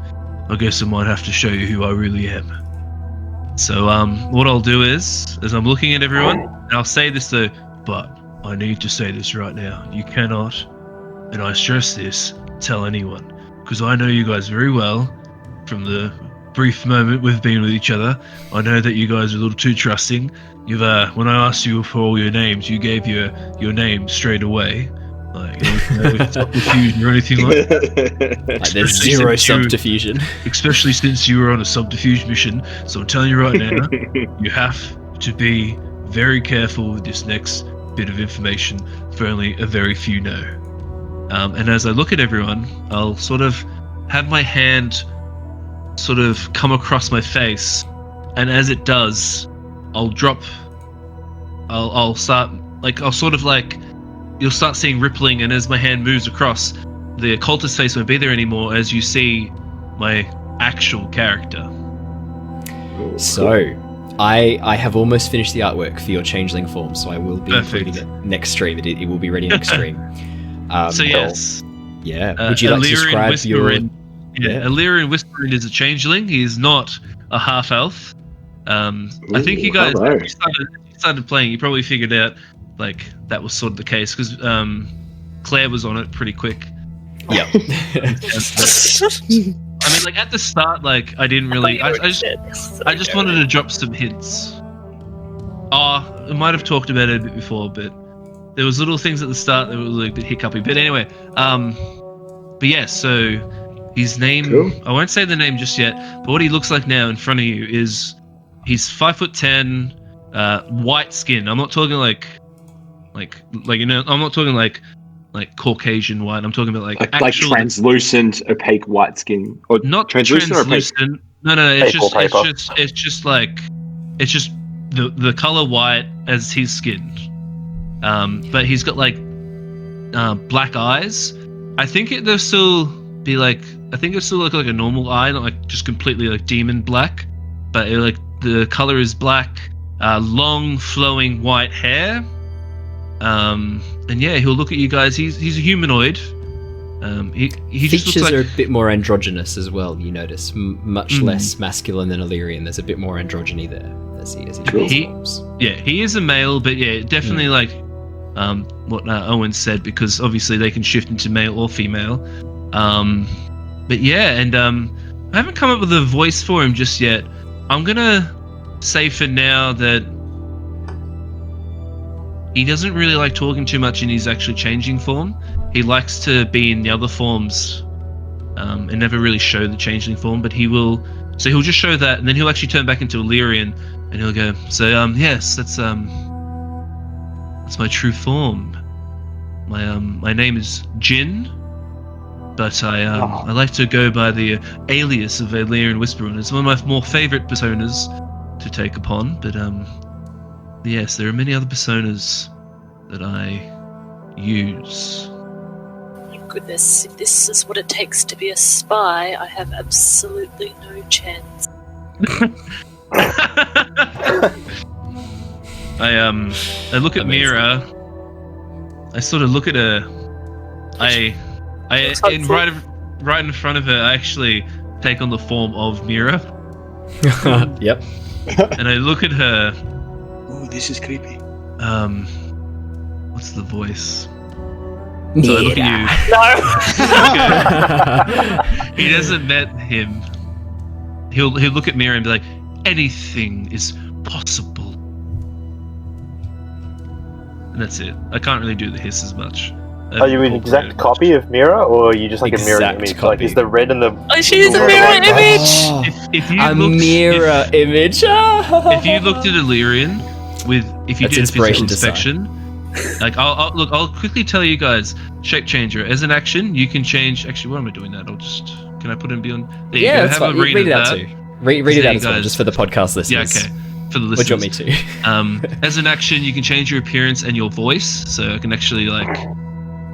I guess I might have to show you who I really am. So what I'll do is, as I'm looking at everyone, and I'll say this though, but I need to say this right now. You cannot, and I stress this, tell anyone, because I know you guys very well from the brief moment we've been with each other. I know that you guys are a little too trusting. You've when I asked you for all your names, you gave your name straight away. Like, with subterfuge or anything like that. Like, there's Especially zero since you- subterfusion. Especially since you were on a subterfuge mission. So I'm telling you right now, you have to be very careful with this next bit of information, for only a very few know. And as I look at everyone, I'll sort of have my hand sort of come across my face, and as it does, I'll start, like, you'll start seeing rippling, and as my hand moves across, the occultist face won't be there anymore as you see my actual character. So, I have almost finished the artwork for your changeling form, so I will be Perfect. including it next stream. It will be ready next stream. So yes, Yeah. Would you like to Alerian describe your... Whispering. Yeah, Alerian Whispering is a changeling. He is not a half elf. I think you guys hello. started playing. You probably figured out like that was sort of the case because Claire was on it pretty quick. Yeah. I mean, like at the start, like I didn't really. I just wanted to drop some hints. I might have talked about it a bit before, but there was little things at the start that were like a bit hiccupy. But anyway, but yeah, so his name, Cool. I won't say the name just yet, but what he looks like now in front of you is he's 5'10", white skin. I'm not talking like I'm not talking like Caucasian white. I'm talking about like actual, like translucent, opaque white skin, or not translucent or opaque. translucent, No. It's Paper. just the color white as his skin. But he's got like black eyes. I think it'll still look like a normal eye, not like just completely like demon black. But the color is black, long flowing white hair. And yeah, he'll look at you guys. He's a humanoid. He just Features looks like are a bit more androgynous as well. You notice much less masculine than Alerian. There's a bit more androgyny there as he transforms. he is a male, but yeah, definitely like what Owen said, because obviously they can shift into male or female. But yeah, and I haven't come up with a voice for him just yet. I'm gonna say for now that he doesnn't really like talking too much in his actually changing form. He likes to be in the other forms and never really show the changeling form, but he'll just show that, and then he'll actually turn back into Alerian, and he'll go, so yes, that's my true form. My name is Jin, but I like to go by the alias of Alerian Whisperer, and it's one of my more favorite personas to take upon. But yes, there are many other personas that I use. My goodness, if this is what it takes to be a spy, I have absolutely no chance. I look at Mira. I sort of look at her. Right in front of her, I actually take on the form of Mira, Yep. and I look at her. Oh, this is creepy. What's the voice? So I look at you. He hasn't met him. He'll look at Mira and be like, anything is possible. And that's it. I can't really do the hiss as much. Are you an exact copy of Mira, or are you just like a mirror Exact image? copy. Like, is the red and the... Oh, she's a the mirror white image! If you a looked, mirror image. if you looked at Illyrian if you That's did a physical inspiration design. inspection, like I'll quickly tell you guys, shape changer as an action, you can change. Actually, what am I doing that? Can I put in beyond? There you Yeah, go. that's Have fine. a read Read it of out that. too. Read it There out you as well, guys. just for the podcast listeners. Yeah, okay. For the What do listeners. you want me to? As an action, you can change your appearance and your voice. So I can actually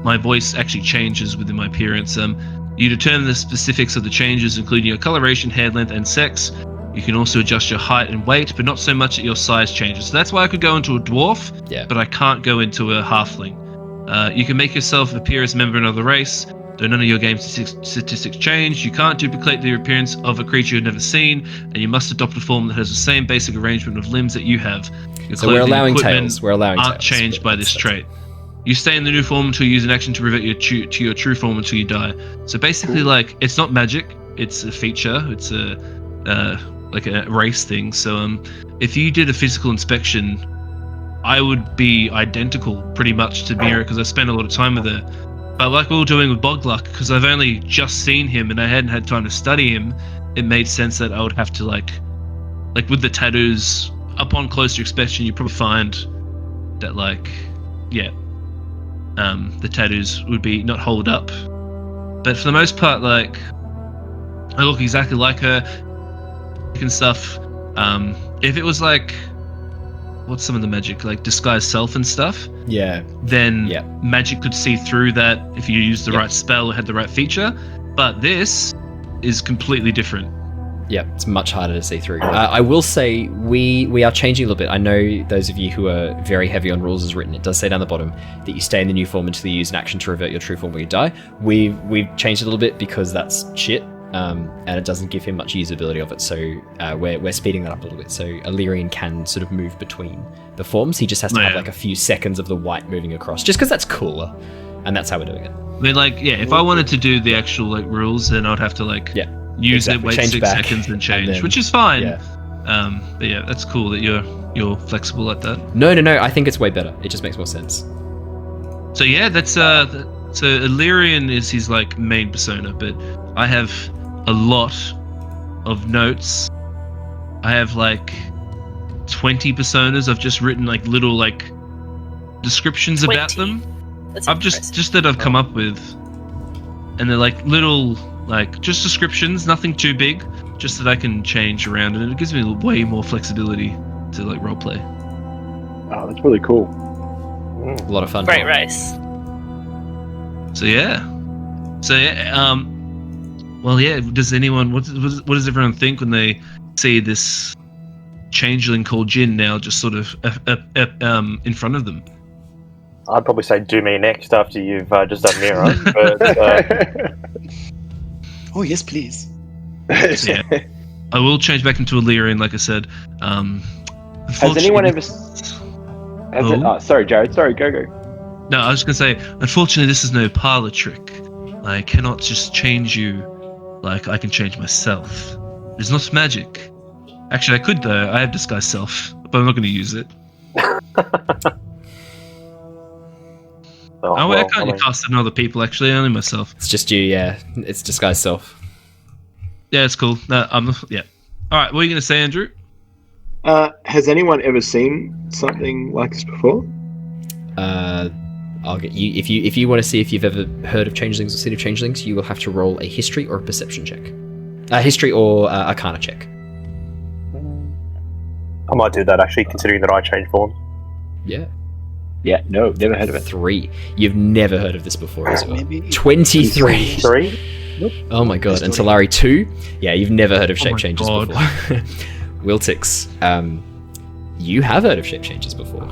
my voice actually changes within my appearance. You determine the specifics of the changes, including your coloration, hair length, and sex. You can also adjust your height and weight, but not so much that your size changes. So that's why I could go into a dwarf, but I can't go into a halfling. You can make yourself appear as a member of another race, though none of your game statistics change. You can't duplicate the appearance of a creature you've never seen, and you must adopt a form that has the same basic arrangement of limbs that you have. Your So we're clothing and allowing equipment tails. We're allowing aren't tails. changed by this That's trait. You stay in the new form until you use an action to revert to your true form until you die. So basically, it's not magic; it's a feature. It's a race thing. So if you did a physical inspection, I would be identical pretty much to Mira because I spent a lot of time with her. But like we were doing with Bogluck, because I've only just seen him and I hadn't had time to study him, it made sense that I would have to like with the tattoos. Upon closer inspection, you probably find that the tattoos would be not hold up. But for the most part, I look exactly like her and stuff. If it was what's some of the magic, like disguise self and stuff, then magic could see through that if you used the right spell or had the right feature. But this is completely different. Yeah, it's much harder to see through. I will say we are changing a little bit. I know those of you who are very heavy on rules as written, it does say down the bottom that you stay in the new form until you use an action to revert your true form when you die. We've changed it a little bit because that's shit, and it doesnn't give him much usability of it. So we're speeding that up a little bit. So Alerian can sort of move between the forms. He just has to have a few seconds of the white moving across, just because that's cooler, and that's how we're doing it. I mean, if I wanted to do the actual rules, then I'd have to use it, wait Change 6 back, seconds, and change, and then- which is fine. Yeah. But yeah, that's cool that you're flexible like that. No. I think it's way better. It just makes more sense. So yeah, that's so Alerian is his main persona, but I have a lot of notes. I have 20 personas. I've just written little descriptions 20? about them. That's I've impressive. just that I've come up with, and they're little just descriptions, nothing too big, just that I can change around, and it gives me way more flexibility to like roleplay. Oh, that's really cool. A lot of fun. Great race. So yeah. Well, yeah. Does anyone? What does everyone think when they see this changeling called Jin now just sort of in front of them? I'd probably say do me next after you've just done Mira. But, Oh, yes, please. Yeah. I will change back into Alerian, like I said. Has anyone ever? Sorry, Jared. Sorry, go. No, I was going to say, unfortunately, this is no parlor trick. I cannot just change you like I can change myself. It's not magic. Actually, I could, though. I have disguise self, but I'm not going to use it. I can't cast it on other people, actually. Only myself. It's just you, yeah. It's disguise self. Yeah, it's cool. No, yeah. All right, what are you going to say, Andrew? Has anyone ever seen something like this before? I'll get you if you want to see if you've ever heard of changelings or seen of changelings, you will have to roll a history or a perception check. History or arcana check. I might do that actually, considering that I changed form. Yeah. Yeah, no, never heard of it. 3. You've never heard of this before as well. Maybe 23. 3? Nope. Oh my god. And Talari 2. Yeah, you've never heard of shape my changes God. before. Wiltix, you have heard of shape changes before.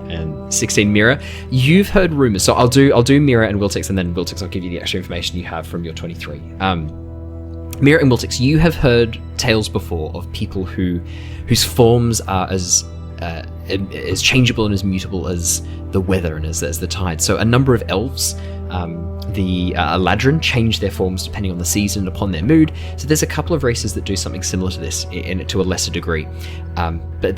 And 16 Mira, you've heard rumors. So I'll do Mira and Wiltix, and then Wiltix I'll give you the extra information you have from your 23. Mira and Wiltix, you have heard tales before of people whose forms are as changeable and as mutable as the weather and as the tide. So a number of elves, the Aladrin, change their forms depending on the season and upon their mood. So there's a couple of races that do something similar to this, to a lesser degree. But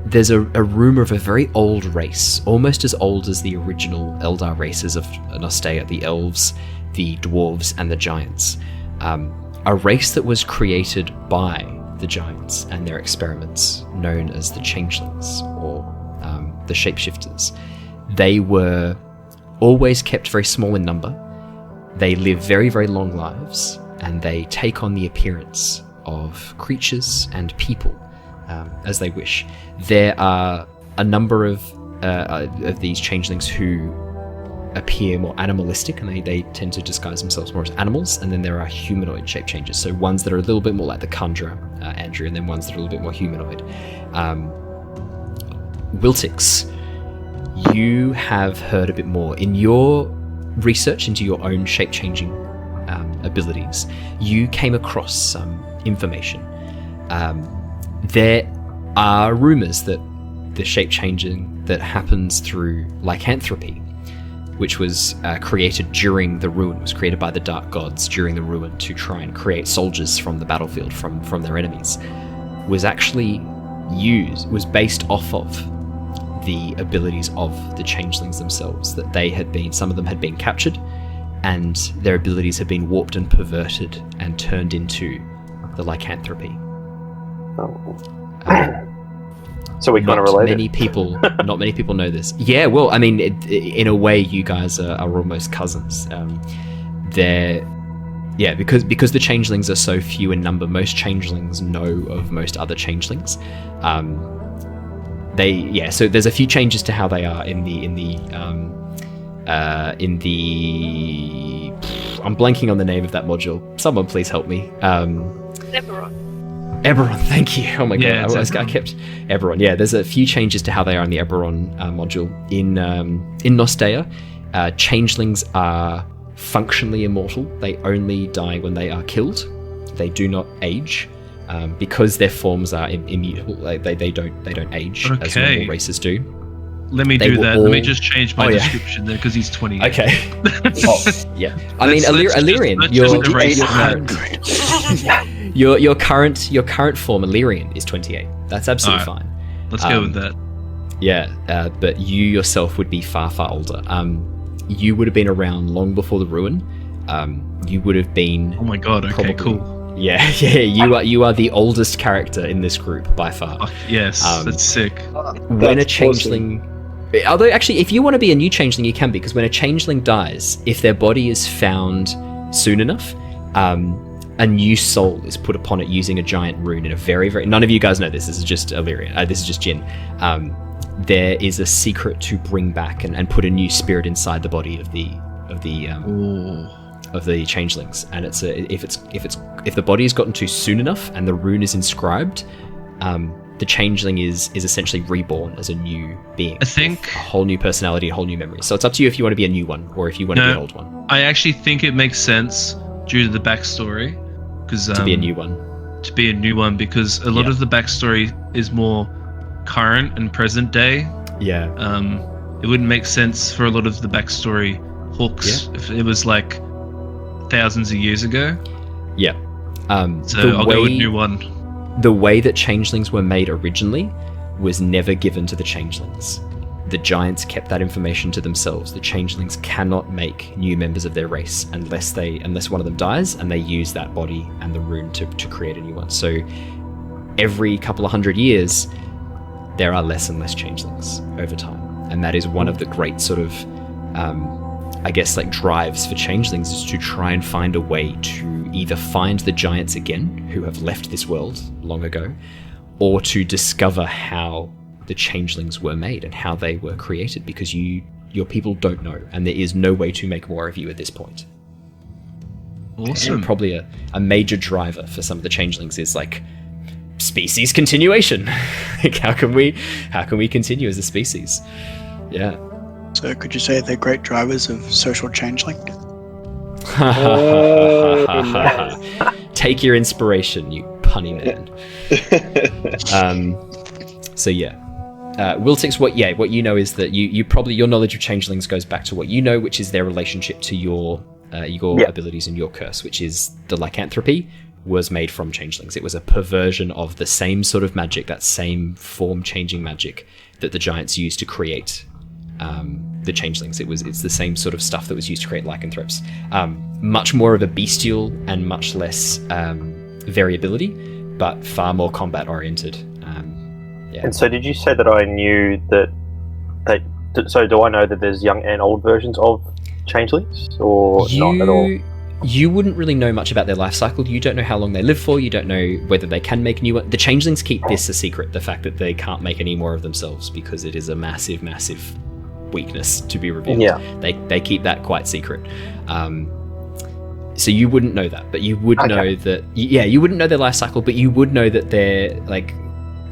there's a rumour of a very old race, almost as old as the original Eldar races of Nostea, the elves, the dwarves, and the giants. A race that was created by the giants and their experiments, known as the changelings, or the shapeshifters. They were always kept very small in number. They live very, very long lives, and they take on the appearance of creatures and people as they wish. There are a number of these changelings who appear more animalistic, and they tend to disguise themselves more as animals. And then there are humanoid shape changes, so ones that are a little bit more like the Conjurer, Andrew, and then ones that are a little bit more humanoid. Wiltix, you have heard a bit more. In your research into your own shape-changing abilities, you came across some information. There are rumours that the shape-changing that happens through lycanthropy, which was created during the Ruin, was created by the Dark Gods during the Ruin to try and create soldiers from the battlefield, from their enemies, was actually was based off of the abilities of the changelings themselves, that some of them had been captured, and their abilities had been warped and perverted and turned into the lycanthropy. So we kind of related. Not many people know this. Yeah, well, I mean, in a way, you guys are almost cousins. Because the changelings are so few in number, most changelings know of most other changelings. So there's a few changes to how they are I'm blanking on the name of that module. Someone please help me. Eberron, thank you. Oh my god, I kept Eberron. Yeah, there's a few changes to how they are in the Eberron module. In Nostea, changelings are functionally immortal. They only die when they are killed. They do not age. Because their forms are immutable, they don't age as normal races do. Let me do that. Let me just change my description there, because he's 20. Okay. Yeah. I mean, Alerian, your current form, Alerian, is 28. That's absolutely fine. Let's go with that. Yeah, but you yourself would be far, far older. You would have been around long before the Ruin. You would have been. Oh my god! Okay, cool. Yeah. You are the oldest character in this group by far. Yes, that's sick. When a changeling, although actually, if you want to be a new changeling, you can be, because when a changeling dies, if their body is found soon enough, a new soul is put upon it using a giant rune in a very, very... None of you guys know this. This is just Alerian. This is just Jin. There is a secret to bring back and put a new spirit inside the body of the changelings. And it's if the body has gotten to soon enough and the rune is inscribed, the changeling is essentially reborn as a new being. I think a whole new personality, a whole new memory. So it's up to you if you want to be a new one or if you want to be an old one. I actually think it makes sense due to the backstory, because to be a new one. To be a new one, because a lot of the backstory is more current and present day. Yeah. It wouldn't make sense for a lot of the backstory hooks if it was like thousands of years ago. Yeah. So I'll go with new one. The way that changelings were made originally was never given to the changelings. The giants kept that information to themselves. The changelings cannot make new members of their race unless one of them dies, and they use that body and the rune to create a new one. So every couple of 100 years, there are less and less changelings over time. And that is one of the great sort of, drives for changelings, is to try and find a way to either find the giants again, who have left this world long ago, or to discover how the changelings were made and how they were created, because your people don't know, and there is no way to make more of you at this point. Awesome. And probably a major driver for some of the changelings is like species continuation. Like how can we continue as a species? Yeah. So could you say they're great drivers of social changeling? Take your inspiration, you punny man. So yeah. Wiltix, what you know is that you probably, your knowledge of changelings goes back to what you know, which is their relationship to your abilities and your curse, which is the lycanthropy was made from changelings. It was a perversion of the same sort of magic, that same form-changing magic that the giants used to create the changelings. It's the same sort of stuff that was used to create lycanthropes. Much more of a bestial and much less variability, but far more combat-oriented. Yeah. And so did you say that I knew that so do I know that there's young and old versions of changelings, or not at all? You wouldn't really know much about their life cycle. You don't know how long they live for. You don't know whether they can make new ones. The changelings keep this a secret, the fact that they can't make any more of themselves, because it is a massive, massive weakness to be revealed. Yeah. They keep that quite secret. So you wouldn't know that, but you would know that... Yeah, you wouldn't know their life cycle, but you would know that they're, like...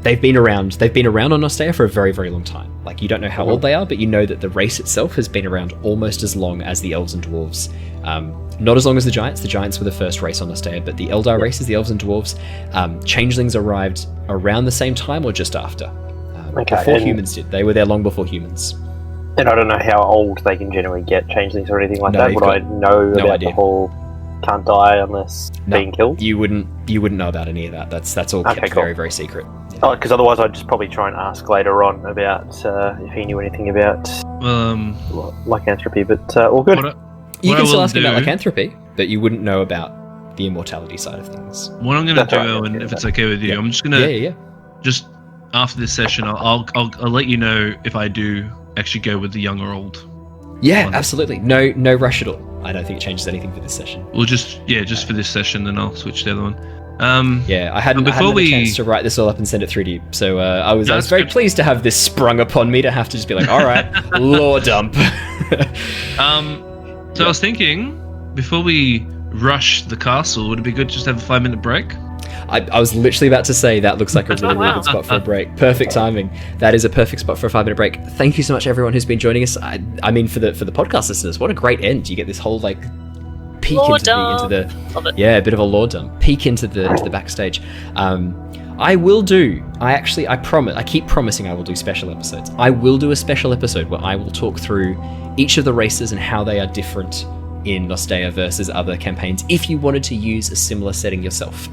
They've been around on Nostea for a very, very long time. Like, you don't know how old they are, but you know that the race itself has been around almost as long as the elves and dwarves. Not as long as the giants. The giants were the first race on Nostea, but the Eldar races, the elves and dwarves, changelings arrived around the same time or just after. Before humans did. They were there long before humans. And I don't know how old they can generally get changelings or anything like that. Would I know about the whole can't die unless being killed? You wouldn't know about any of that. That's all kept very, very secret. Oh, because otherwise I'd just probably try and ask later on about if he knew anything about lycanthropy, but all good. You can still ask about lycanthropy, but you wouldn't know about the immortality side of things. What I'm going to do, Owen, if it's okay with you, I'm just going to... Just after this session, I'll let you know if I do actually go with the young or old. Yeah, absolutely. No rush at all. I don't think it changes anything for this session. Well, just for this session, then I'll switch to the other one. I hadn't had a chance to write this all up and send it through to you, so I was very pleased to have this sprung upon me, to have to just be like, all right, lore dump. So I was thinking, before we rush the castle, would it be good just to have a 5-minute break? I was literally about to say that looks like a really, really good spot for a break. Perfect timing. That is a perfect spot for a 5-minute break. Thank you so much, everyone who's been joining us. I mean, for the podcast listeners, what a great end. You get this whole peek into the a bit of a lore dump. Peek into the backstage. I promise. I keep promising I will do special episodes. I will do a special episode where I will talk through each of the races and how they are different in Nostea versus other campaigns, if you wanted to use a similar setting yourself.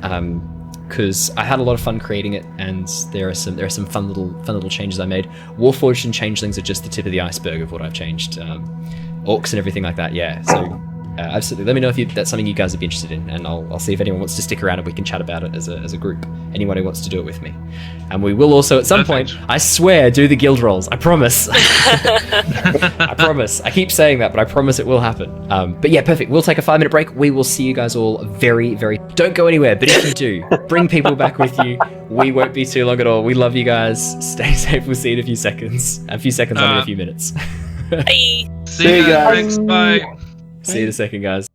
Because I had a lot of fun creating it, and there are some fun little changes I made. Warforged and changelings are just the tip of the iceberg of what I've changed. Orcs and everything like that, yeah. So absolutely. Let me know if that's something you guys would be interested in, and I'll see if anyone wants to stick around and we can chat about it as a group. Anyone who wants to do it with me. And we will also, at some point, I swear, do the guild rolls. I promise. I promise. I keep saying that, but I promise it will happen. But yeah, perfect. We'll take a 5-minute break. We will see you guys all very, very... Don't go anywhere, but if you do, bring people back with you. We won't be too long at all. We love you guys. Stay safe. We'll see you in a few seconds. I mean a few minutes. Bye. See you guys. Thanks. Bye. See you in a second, guys.